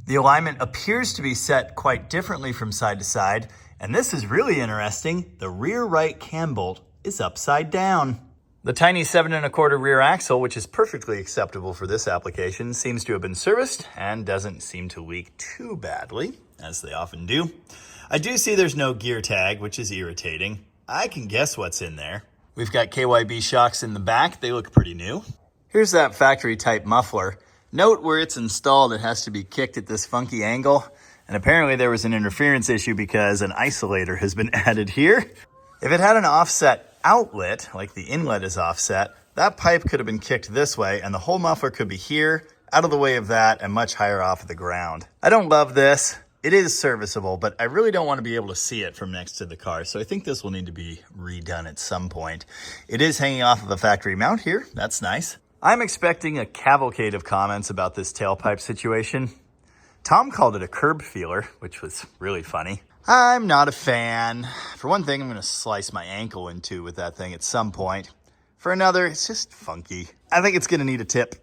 The alignment appears to be set quite differently from side to side, and this is really interesting. The rear right cam bolt is upside down. The tiny 7 1/4 rear axle, which is perfectly acceptable for this application, seems to have been serviced and doesn't seem to leak too badly, as they often do. I do see there's no gear tag, which is irritating. I can guess what's in there. We've got KYB shocks in the back. They look pretty new. Here's that factory type muffler. Note where it's installed, it has to be kicked at this funky angle. And apparently there was an interference issue because an isolator has been added here. If it had an offset outlet, like the inlet is offset, that pipe could have been kicked this way and the whole muffler could be here, out of the way of that, and much higher off of the ground. I don't love this. It is serviceable, but I really don't want to be able to see it from next to the car, so I think this will need to be redone at some point. It is hanging off of a factory mount here. That's nice. I'm expecting a cavalcade of comments about this tailpipe situation. Tom called it a curb feeler, which was really funny. I'm not a fan. For one thing, I'm going to slice my ankle in two with that thing at some point. For another, it's just funky. I think it's going to need a tip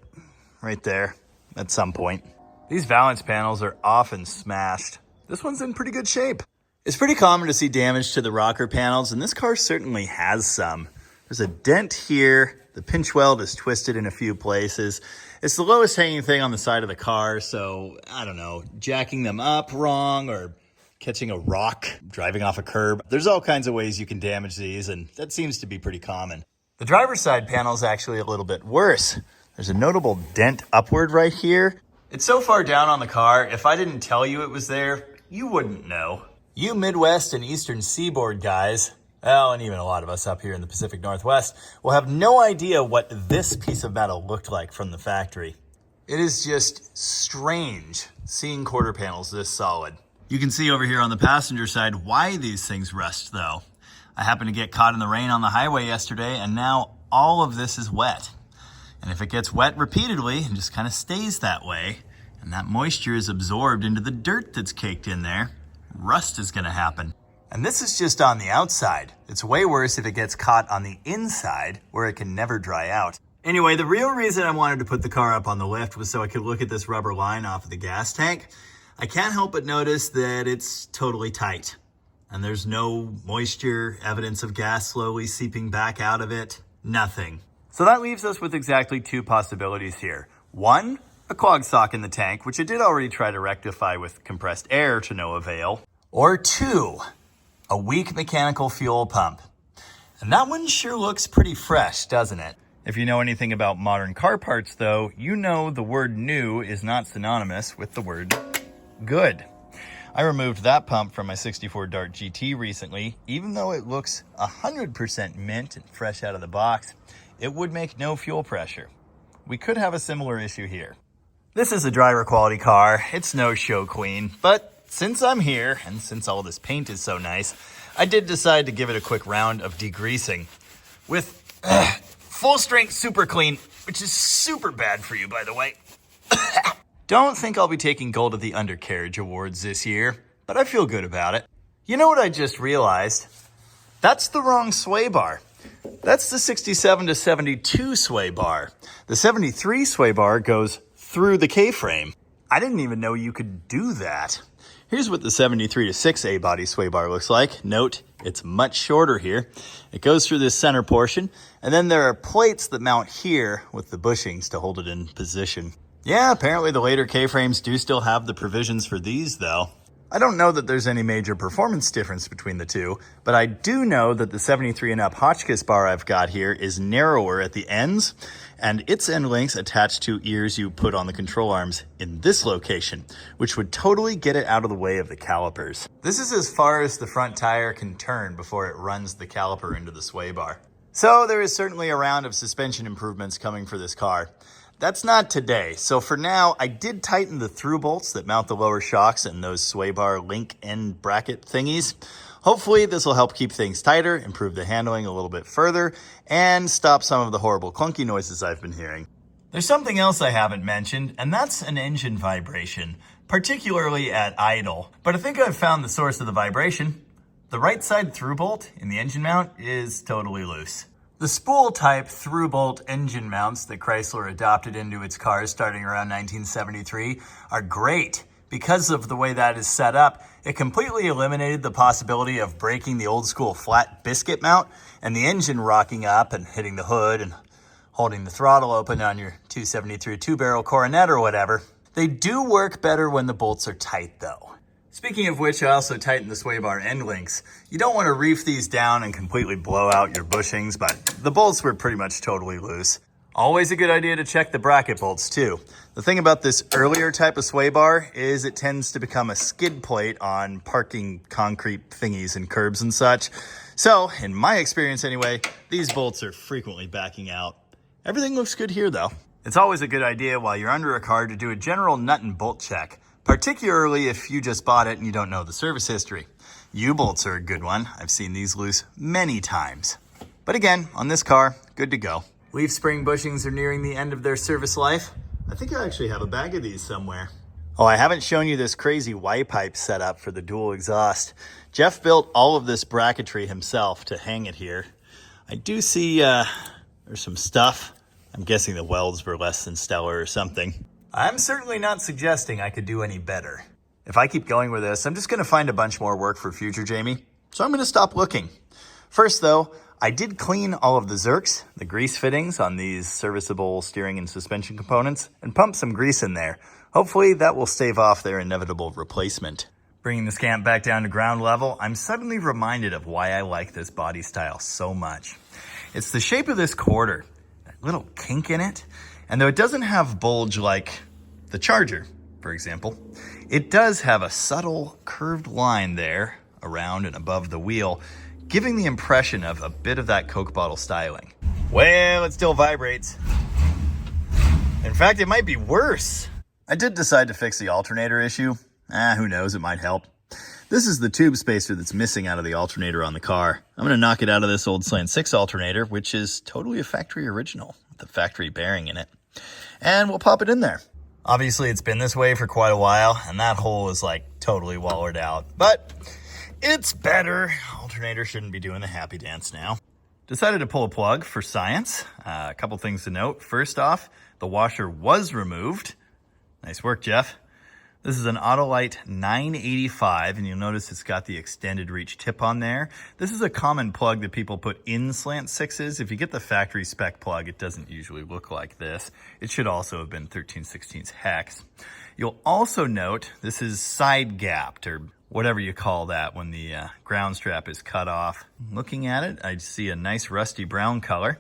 right there at some point. These valance panels are often smashed. This one's in pretty good shape. It's pretty common to see damage to the rocker panels, and this car certainly has some. There's a dent here. The pinch weld is twisted in a few places. It's the lowest hanging thing on the side of the car, so I don't know, jacking them up wrong or catching a rock, driving off a curb. There's all kinds of ways you can damage these, and that seems to be pretty common. The driver's side panel is actually a little bit worse. There's a notable dent upward right here. It's so far down on the car, if I didn't tell you it was there, you wouldn't know. You Midwest and Eastern Seaboard guys, well, and even a lot of us up here in the Pacific Northwest, will have no idea what this piece of metal looked like from the factory. It is just strange seeing quarter panels this solid. You can see over here on the passenger side why these things rust though. I happened to get caught in the rain on the highway yesterday, and now all of this is wet. And if it gets wet repeatedly and just kind of stays that way, and that moisture is absorbed into the dirt that's caked in there, rust is going to happen. And this is just on the outside. It's way worse if it gets caught on the inside, where it can never dry out. Anyway, the real reason I wanted to put the car up on the lift was so I could look at this rubber line off of the gas tank. I can't help but notice that it's totally tight, and there's no moisture, evidence of gas slowly seeping back out of it, nothing. So that leaves us with exactly two possibilities here. One, a clog sock in the tank, which I did already try to rectify with compressed air to no avail. Or two, a weak mechanical fuel pump. And that one sure looks pretty fresh, doesn't it? If you know anything about modern car parts though, you know the word new is not synonymous with the word good. I removed that pump from my 64 Dart GT recently. Even though it looks 100% mint and fresh out of the box, it would make no fuel pressure. We could have a similar issue here. This is a driver quality car. It's no show queen, but since I'm here and since all this paint is so nice, I did decide to give it a quick round of degreasing with full strength super clean, which is super bad for you, by the way. Don't think I'll be taking gold at the undercarriage awards this year, but I feel good about it. You know what I just realized? That's the wrong sway bar. That's the 67 to 72 sway bar. The 73 sway bar goes through the K-frame. I didn't even know you could do that. Here's what the 73-6 A-body sway bar looks like. Note, it's much shorter here. It goes through this center portion, and then there are plates that mount here with the bushings to hold it in position. Yeah, apparently the later K-frames do still have the provisions for these, though. I don't know that there's any major performance difference between the two, but I do know that the 73 and up Hotchkiss bar I've got here is narrower at the ends, and its end links attach to ears you put on the control arms in this location, which would totally get it out of the way of the calipers. This is as far as the front tire can turn before it runs the caliper into the sway bar. So there is certainly a round of suspension improvements coming for this car. That's not today, so for now, I did tighten the through bolts that mount the lower shocks and those sway bar link end bracket thingies. Hopefully this will help keep things tighter, improve the handling a little bit further, and stop some of the horrible clunky noises I've been hearing. There's something else I haven't mentioned, and that's an engine vibration, particularly at idle. But I think I've found the source of the vibration. The right side through bolt in the engine mount is totally loose. The spool type through bolt engine mounts that Chrysler adopted into its cars starting around 1973 are great. Because of the way that is set up, it completely eliminated the possibility of breaking the old school flat biscuit mount and the engine rocking up and hitting the hood and holding the throttle open on your 273 two-barrel Coronet or whatever. They do work better when the bolts are tight though. Speaking of which, I also tightened the sway bar end links. You don't want to reef these down and completely blow out your bushings, but the bolts were pretty much totally loose. Always a good idea to check the bracket bolts too. The thing about this earlier type of sway bar is it tends to become a skid plate on parking concrete thingies and curbs and such. So, in my experience anyway, these bolts are frequently backing out. Everything looks good here though. It's always a good idea while you're under a car to do a general nut and bolt check. Particularly if you just bought it and you don't know the service history. U-bolts are a good one. I've seen these loose many times. But again, on this car, good to go. Leaf spring bushings are nearing the end of their service life. I think I actually have a bag of these somewhere. Oh, I haven't shown you this crazy Y-pipe setup for the dual exhaust. Jeff built all of this bracketry himself to hang it here. I do see there's some stuff. I'm guessing the welds were less than stellar or something. I'm certainly not suggesting I could do any better. If I keep going with this, I'm just going to find a bunch more work for future Jamie, so I'm going to stop looking. First though, I did clean all of the Zerks, the grease fittings on these serviceable steering and suspension components, and pump some grease in there. Hopefully that will stave off their inevitable replacement. Bringing the Scamp back down to ground level, I'm suddenly reminded of why I like this body style so much. It's the shape of this quarter, that little kink in it. And though it doesn't have bulge like the Charger, for example, it does have a subtle curved line there around and above the wheel, giving the impression of a bit of that Coke bottle styling. Well, it still vibrates. In fact, it might be worse. I did decide to fix the alternator issue. Who knows, it might help. This is the tube spacer that's missing out of the alternator on the car. I'm going to knock it out of this old Slant Six alternator, which is totally a factory original, with the factory bearing in it. And we'll pop it in there. Obviously, it's been this way for quite a while, and that hole is like totally wallered out. But it's better. Alternator shouldn't be doing the happy dance now. Decided to pull a plug for science. A couple things to note. First off, the washer was removed. Nice work, Jeff. This is an Autolite 985, and you'll notice it's got the extended reach tip on there. This is a common plug that people put in Slant Sixes. If you get the factory spec plug, it doesn't usually look like this. It should also have been 13/16 hex. You'll also note this is side gapped, or whatever you call that when the ground strap is cut off. Looking at it, I see a nice rusty brown color.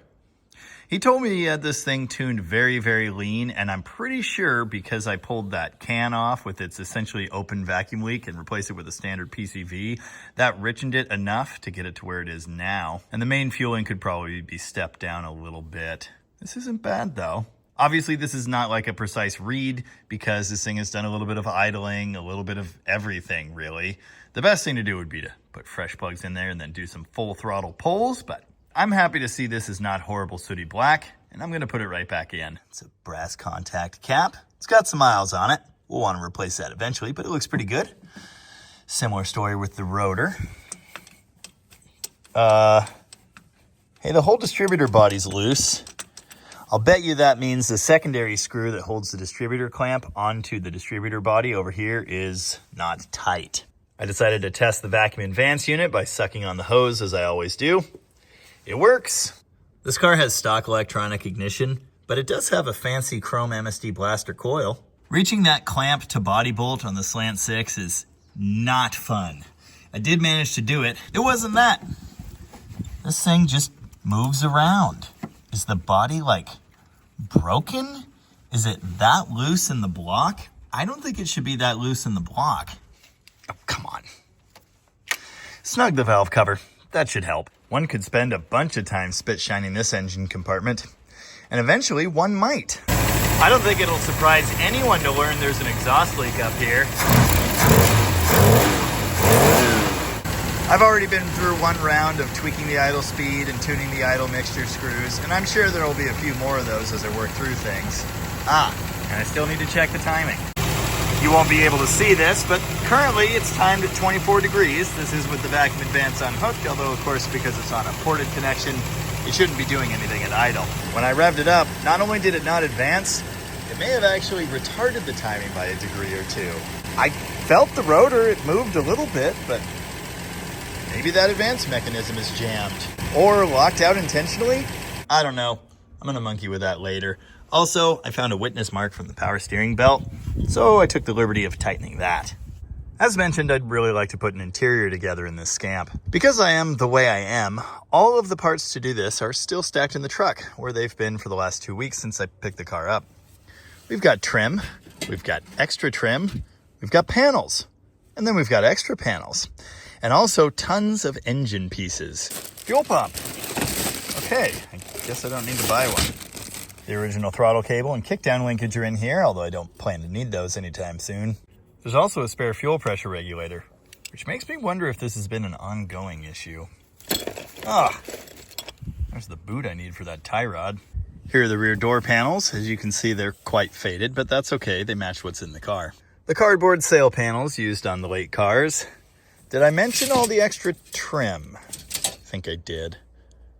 He told me he had this thing tuned very, very lean, and I'm pretty sure because I pulled that can off with its essentially open vacuum leak and replaced it with a standard PCV, that richened it enough to get it to where it is now. And the main fueling could probably be stepped down a little bit. This isn't bad though. Obviously, this is not like a precise read because this thing has done a little bit of idling, a little bit of everything really. The best thing to do would be to put fresh plugs in there and then do some full throttle pulls, but I'm happy to see this is not horrible sooty black, and I'm going to put it right back in. It's a brass contact cap. It's got some miles on it. We'll want to replace that eventually, but it looks pretty good. Similar story with the rotor. Hey, the whole distributor body's loose. I'll bet you that means the secondary screw that holds the distributor clamp onto the distributor body over here is not tight. I decided to test the vacuum advance unit by sucking on the hose as I always do. It works. This car has stock electronic ignition, but it does have a fancy chrome MSD blaster coil. Reaching that clamp to body bolt on the Slant Six is not fun. I did manage to do it. It wasn't that. This thing just moves around. Is the body like broken? Is it that loose in the block? I don't think it should be that loose in the block. Oh, come on. Snug the valve cover. That should help. One could spend a bunch of time spit shining this engine compartment, and eventually one might. I don't think it'll surprise anyone to learn there's an exhaust leak up here. I've already been through one round of tweaking the idle speed and tuning the idle mixture screws, and I'm sure there will be a few more of those as I work through things. And I still need to check the timing. You won't be able to see this, but currently it's timed at 24 degrees. This is with the vacuum advance unhooked, although of course because it's on a ported connection, it shouldn't be doing anything at idle. When I revved it up, not only did it not advance, it may have actually retarded the timing by a degree or two. I felt the rotor, it moved a little bit, but maybe that advance mechanism is jammed. Or locked out intentionally? I don't know. I'm gonna monkey with that later. Also, I found a witness mark from the power steering belt, so I took the liberty of tightening that. As mentioned, I'd really like to put an interior together in this Scamp. Because I am the way I am, all of the parts to do this are still stacked in the truck, where they've been for the last 2 weeks since I picked the car up. We've got trim, we've got extra trim, we've got panels, and then we've got extra panels, and also tons of engine pieces. Fuel pump. Okay, I guess I don't need to buy one. The original throttle cable and kickdown linkage are in here, although I don't plan to need those anytime soon. There's also a spare fuel pressure regulator, which makes me wonder if this has been an ongoing issue. There's the boot I need for that tie rod. Here are the rear door panels. As you can see, they're quite faded, but that's okay. They match what's in the car. The cardboard sail panels used on the late cars. Did I mention all the extra trim? I think I did.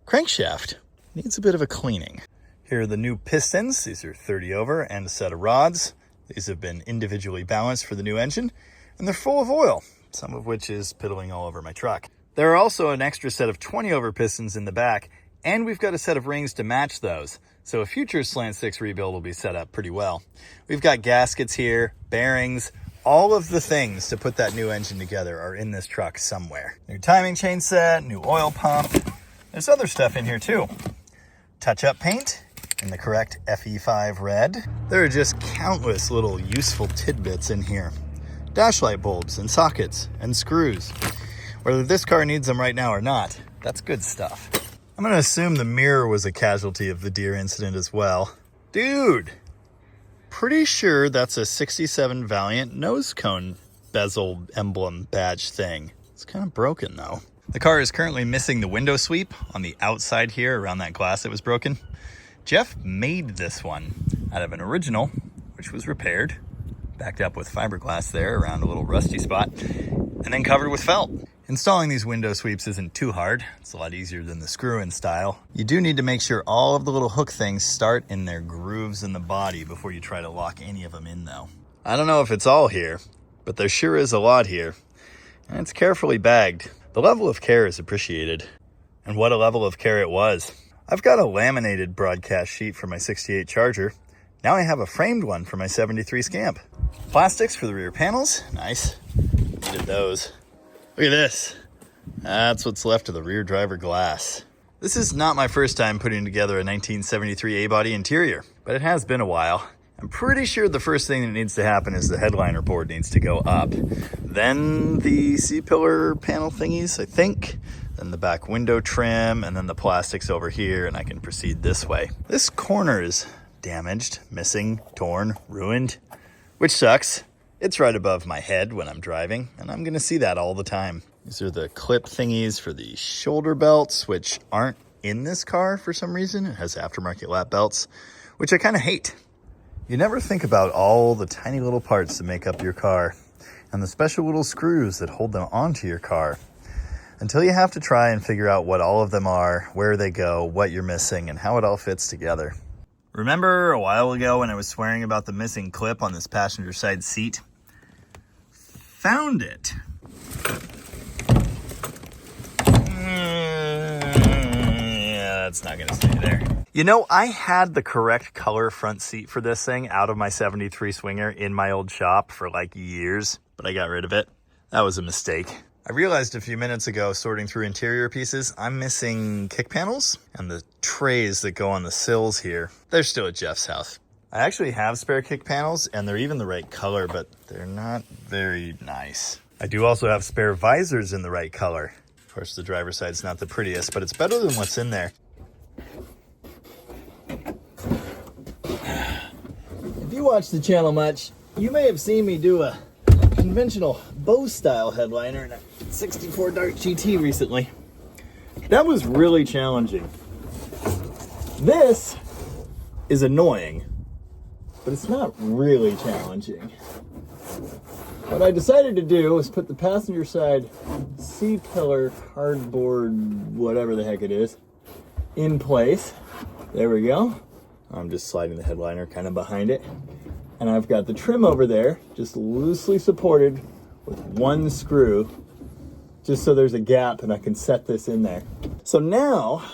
Crankshaft needs a bit of a cleaning. Here are the new pistons. These are 30 over and a set of rods. These have been individually balanced for the new engine, and they're full of oil, some of which is piddling all over my truck. There are also an extra set of 20 over pistons in the back, and we've got a set of rings to match those. So a future Slant Six rebuild will be set up pretty well. We've got gaskets here, bearings, all of the things to put that new engine together are in this truck somewhere. New timing chain set, new oil pump. There's other stuff in here too. Touch-up paint in the correct FE5 red. There are just countless little useful tidbits in here. Dash light bulbs and sockets and screws. Whether this car needs them right now or not, that's good stuff. I'm gonna assume the mirror was a casualty of the deer incident as well. Dude, pretty sure that's a 67 Valiant nose cone bezel emblem badge thing. It's kind of broken though. The car is currently missing the window sweep on the outside here around that glass that was broken. Jeff made this one out of an original, which was repaired, backed up with fiberglass there around a little rusty spot, and then covered with felt. Installing these window sweeps isn't too hard. It's a lot easier than the screw-in style. You do need to make sure all of the little hook things start in their grooves in the body before you try to lock any of them in though. I don't know if it's all here, but there sure is a lot here, and it's carefully bagged. The level of care is appreciated. And what a level of care it was. I've got a laminated broadcast sheet for my 68 Charger. Now I have a framed one for my 73 Scamp. Plastics for the rear panels. Nice. Needed those. Look at this. That's what's left of the rear driver glass. This is not my first time putting together a 1973 A-body interior, but it has been a while. I'm pretty sure the first thing that needs to happen is the headliner board needs to go up. Then the C-pillar panel thingies, I think. Then the back window trim, and then the plastics over here, and I can proceed this way. This corner is damaged, missing, torn, ruined, which sucks. It's right above my head when I'm driving, and I'm gonna see that all the time. These are the clip thingies for the shoulder belts, which aren't in this car for some reason. It has aftermarket lap belts, which I kind of hate. You never think about all the tiny little parts that make up your car, and the special little screws that hold them onto your car, until you have to try and figure out what all of them are, where they go, what you're missing, and how it all fits together. Remember a while ago when I was swearing about the missing clip on this passenger side seat? Found it. Yeah, that's not gonna stay there. You know, I had the correct color front seat for this thing out of my 73 Swinger in my old shop for like years, but I got rid of it. That was a mistake. I realized a few minutes ago, sorting through interior pieces, I'm missing kick panels and the trays that go on the sills here. They're still at Jeff's house. I actually have spare kick panels and they're even the right color, but they're not very nice. I do also have spare visors in the right color. Of course, the driver's side's not the prettiest, but it's better than what's in there. If you watch the channel much, you may have seen me do a conventional bow style headliner in a 64 Dart GT recently. That was really challenging. This is annoying, but it's not really challenging. What I decided to do was put the passenger side C-pillar cardboard, whatever the heck it is, in place. There we go. I'm just sliding the headliner kind of behind it. And I've got the trim over there, just loosely supported with one screw, just so there's a gap and I can set this in there. So now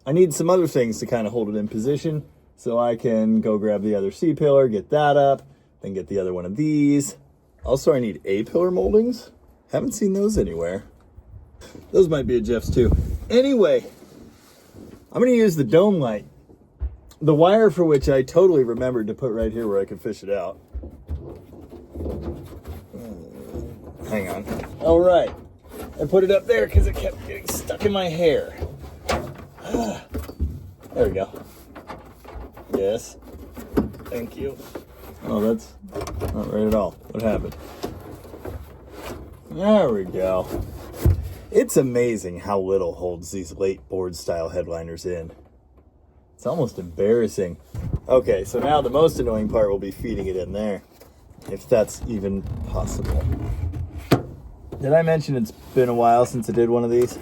I need some other things to kind of hold it in position so I can go grab the other C-pillar, get that up, then get the other one of these. Also, I need A-pillar moldings. Haven't seen those anywhere. Those might be at Jeff's too. Anyway, I'm gonna use the dome light. The wire for which I totally remembered to put right here where I could fish it out. Hang on. All right. I put it up there because it kept getting stuck in my hair. There we go. Yes. Thank you. Oh, that's not right at all. What happened? There we go. It's amazing how little holds these late board style headliners in. It's almost embarrassing. Okay, so now the most annoying part will be feeding it in there, if that's even possible. Did I mention it's been a while since I did one of these?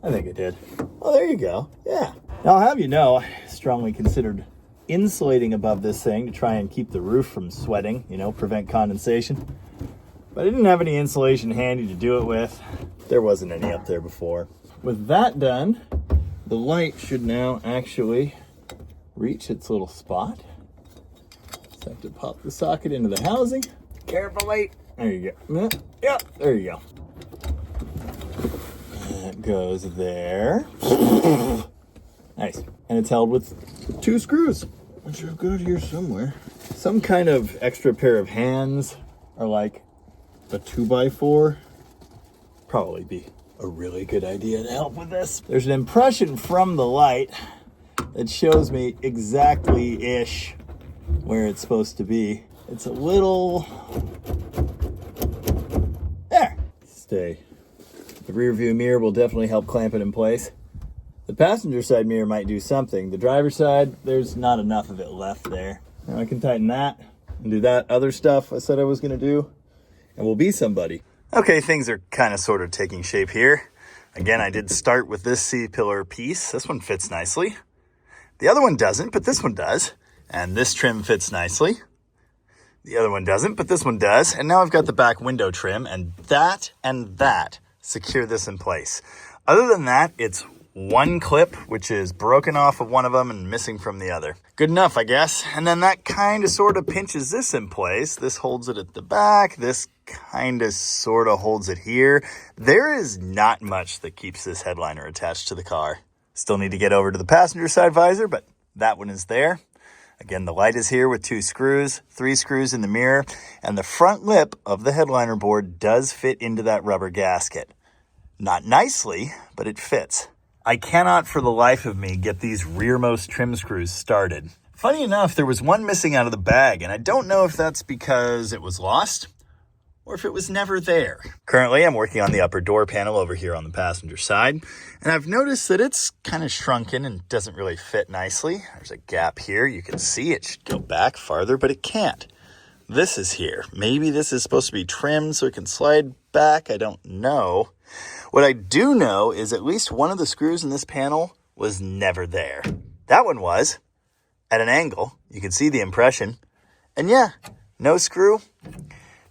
I think I did. Oh, there you go. Yeah. Now, I'll have you know, I strongly considered insulating above this thing to try and keep the roof from sweating, you know, prevent condensation. But I didn't have any insulation handy to do it with. There wasn't any up there before. With that done, the light should now actually reach its little spot. So I have to pop the socket into the housing. Carefully. There you go. Yep, there you go. That goes there. Nice. And it's held with 2 screws, which I've got here somewhere. Some kind of extra pair of hands, or like a 2x4. Probably be a really good idea to help with this. There's an impression from the light that shows me exactly-ish where it's supposed to be. It's a little... There! Stay. The rear view mirror will definitely help clamp it in place. The passenger side mirror might do something. The driver's side, there's not enough of it left there. Now I can tighten that and do that other stuff I said I was gonna do, and we'll be somebody. Okay, things are kind of sort of taking shape here. Again, I did start with this C-pillar piece. This one fits nicely. The other one doesn't, but this one does. And this trim fits nicely. The other one doesn't, but this one does. And now I've got the back window trim, and that secure this in place. Other than that, it's one clip, which is broken off of one of them and missing from the other. Good enough, I guess. And then that kind of sort of pinches this in place. This holds it at the back. This kind of sort of holds it here. There is not much that keeps this headliner attached to the car. Still need to get over to the passenger side visor, but that one is there. Again, the light is here with 2 screws, 3 screws in the mirror, and the front lip of the headliner board does fit into that rubber gasket. Not nicely, but it fits. I cannot for the life of me get these rearmost trim screws started. Funny enough, there was one missing out of the bag, and I don't know if that's because it was lost or if it was never there. Currently, I'm working on the upper door panel over here on the passenger side, and I've noticed that it's kind of shrunken and doesn't really fit nicely. There's a gap here. You can see it should go back farther, but it can't. This is here. Maybe this is supposed to be trimmed so it can slide back. I don't know. What I do know is at least one of the screws in this panel was never there. That one was, at an angle. You can see the impression. And yeah, no screw,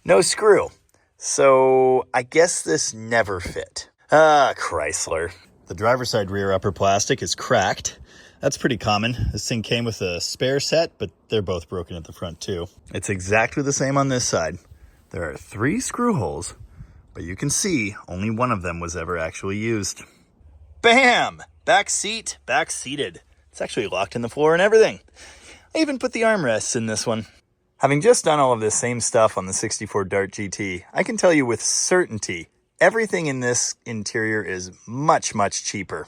no screw. So I guess this never fit. Chrysler. The driver's side rear upper plastic is cracked. That's pretty common. This thing came with a spare set, but they're both broken at the front too. It's exactly the same on this side. There are 3 screw holes, but you can see only one of them was ever actually used. Bam! Back seat, back seated. It's actually locked in the floor and everything. I even put the armrests in this one. Having just done all of this same stuff on the 64 Dart GT, I can tell you with certainty, everything in this interior is much, much cheaper.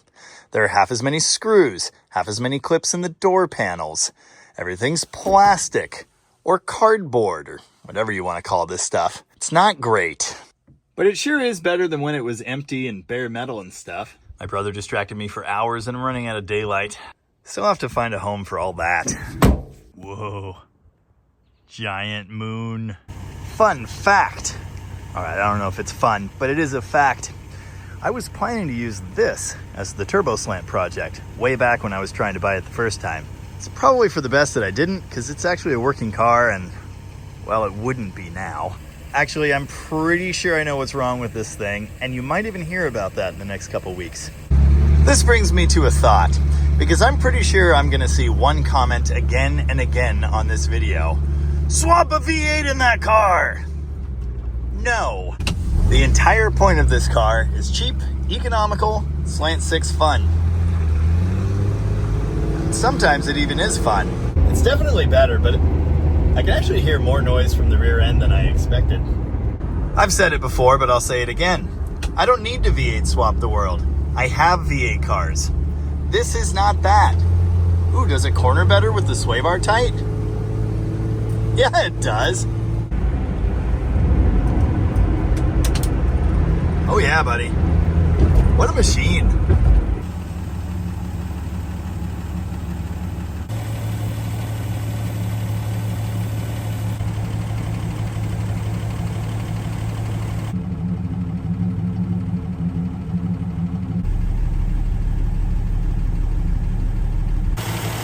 There are half as many screws, half as many clips in the door panels. Everything's plastic or cardboard or whatever you want to call this stuff. It's not great. But it sure is better than when it was empty and bare metal and stuff. My brother distracted me for hours and I'm running out of daylight. Still have to find a home for all that. Whoa. Giant moon. Fun fact. All right, I don't know if it's fun, but it is a fact. I was planning to use this as the turbo slant project way back when I was trying to buy it the first time. It's probably for the best that I didn't, because it's actually a working car and, well, it wouldn't be now. Actually, I'm pretty sure I know what's wrong with this thing, and you might even hear about that in the next couple weeks. This brings me to a thought, because I'm pretty sure I'm gonna see one comment again and again on this video. Swap a V8 in that car! No. The entire point of this car is cheap, economical, Slant Six fun. Sometimes it even is fun. It's definitely better, but I can actually hear more noise from the rear end than I expected. I've said it before, but I'll say it again. I don't need to V8 swap the world. I have V8 cars. This is not that. Ooh, does it corner better with the sway bar tight? Yeah, it does. Oh yeah, buddy. What a machine.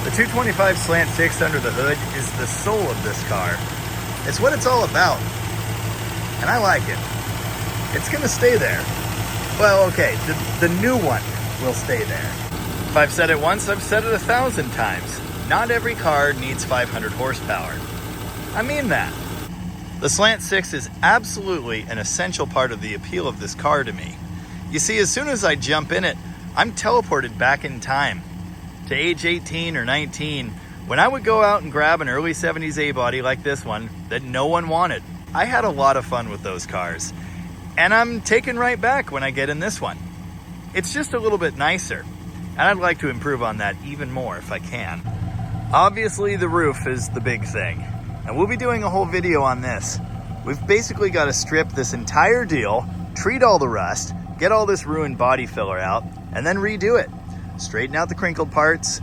The 225 Slant Six under the hood is the soul of this car. It's what it's all about. And I like it. It's gonna stay there. Well, okay, the new one will stay there. If I've said it once, I've said it 1,000 times. Not every car needs 500 horsepower. I mean that. The Slant Six is absolutely an essential part of the appeal of this car to me. You see, as soon as I jump in it, I'm teleported back in time to age 18 or 19, when I would go out and grab an early 70s A-body like this one that no one wanted. I had a lot of fun with those cars. And I'm taken right back when I get in this one. It's just a little bit nicer, and I'd like to improve on that even more if I can. Obviously, the roof is the big thing, and we'll be doing a whole video on this. We've basically got to strip this entire deal, treat all the rust, get all this ruined body filler out, and then redo it. Straighten out the crinkled parts,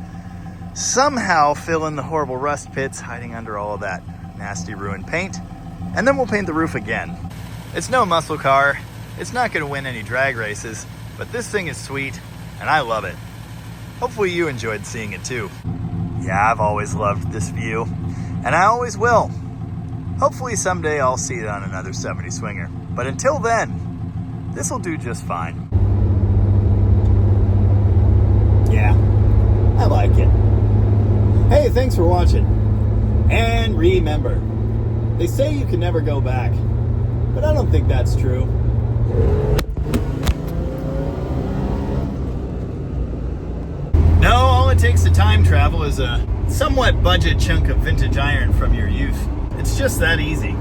somehow fill in the horrible rust pits hiding under all of that nasty ruined paint, and then we'll paint the roof again. It's no muscle car, it's not going to win any drag races, but this thing is sweet, and I love it. Hopefully you enjoyed seeing it too. Yeah, I've always loved this view, and I always will. Hopefully someday I'll see it on another 70 swinger, but until then, this will do just fine. Yeah, I like it. Hey, thanks for watching. And remember, they say you can never go back, but I don't think that's true. No, all it takes to time travel is a somewhat budget chunk of vintage iron from your youth. It's just that easy.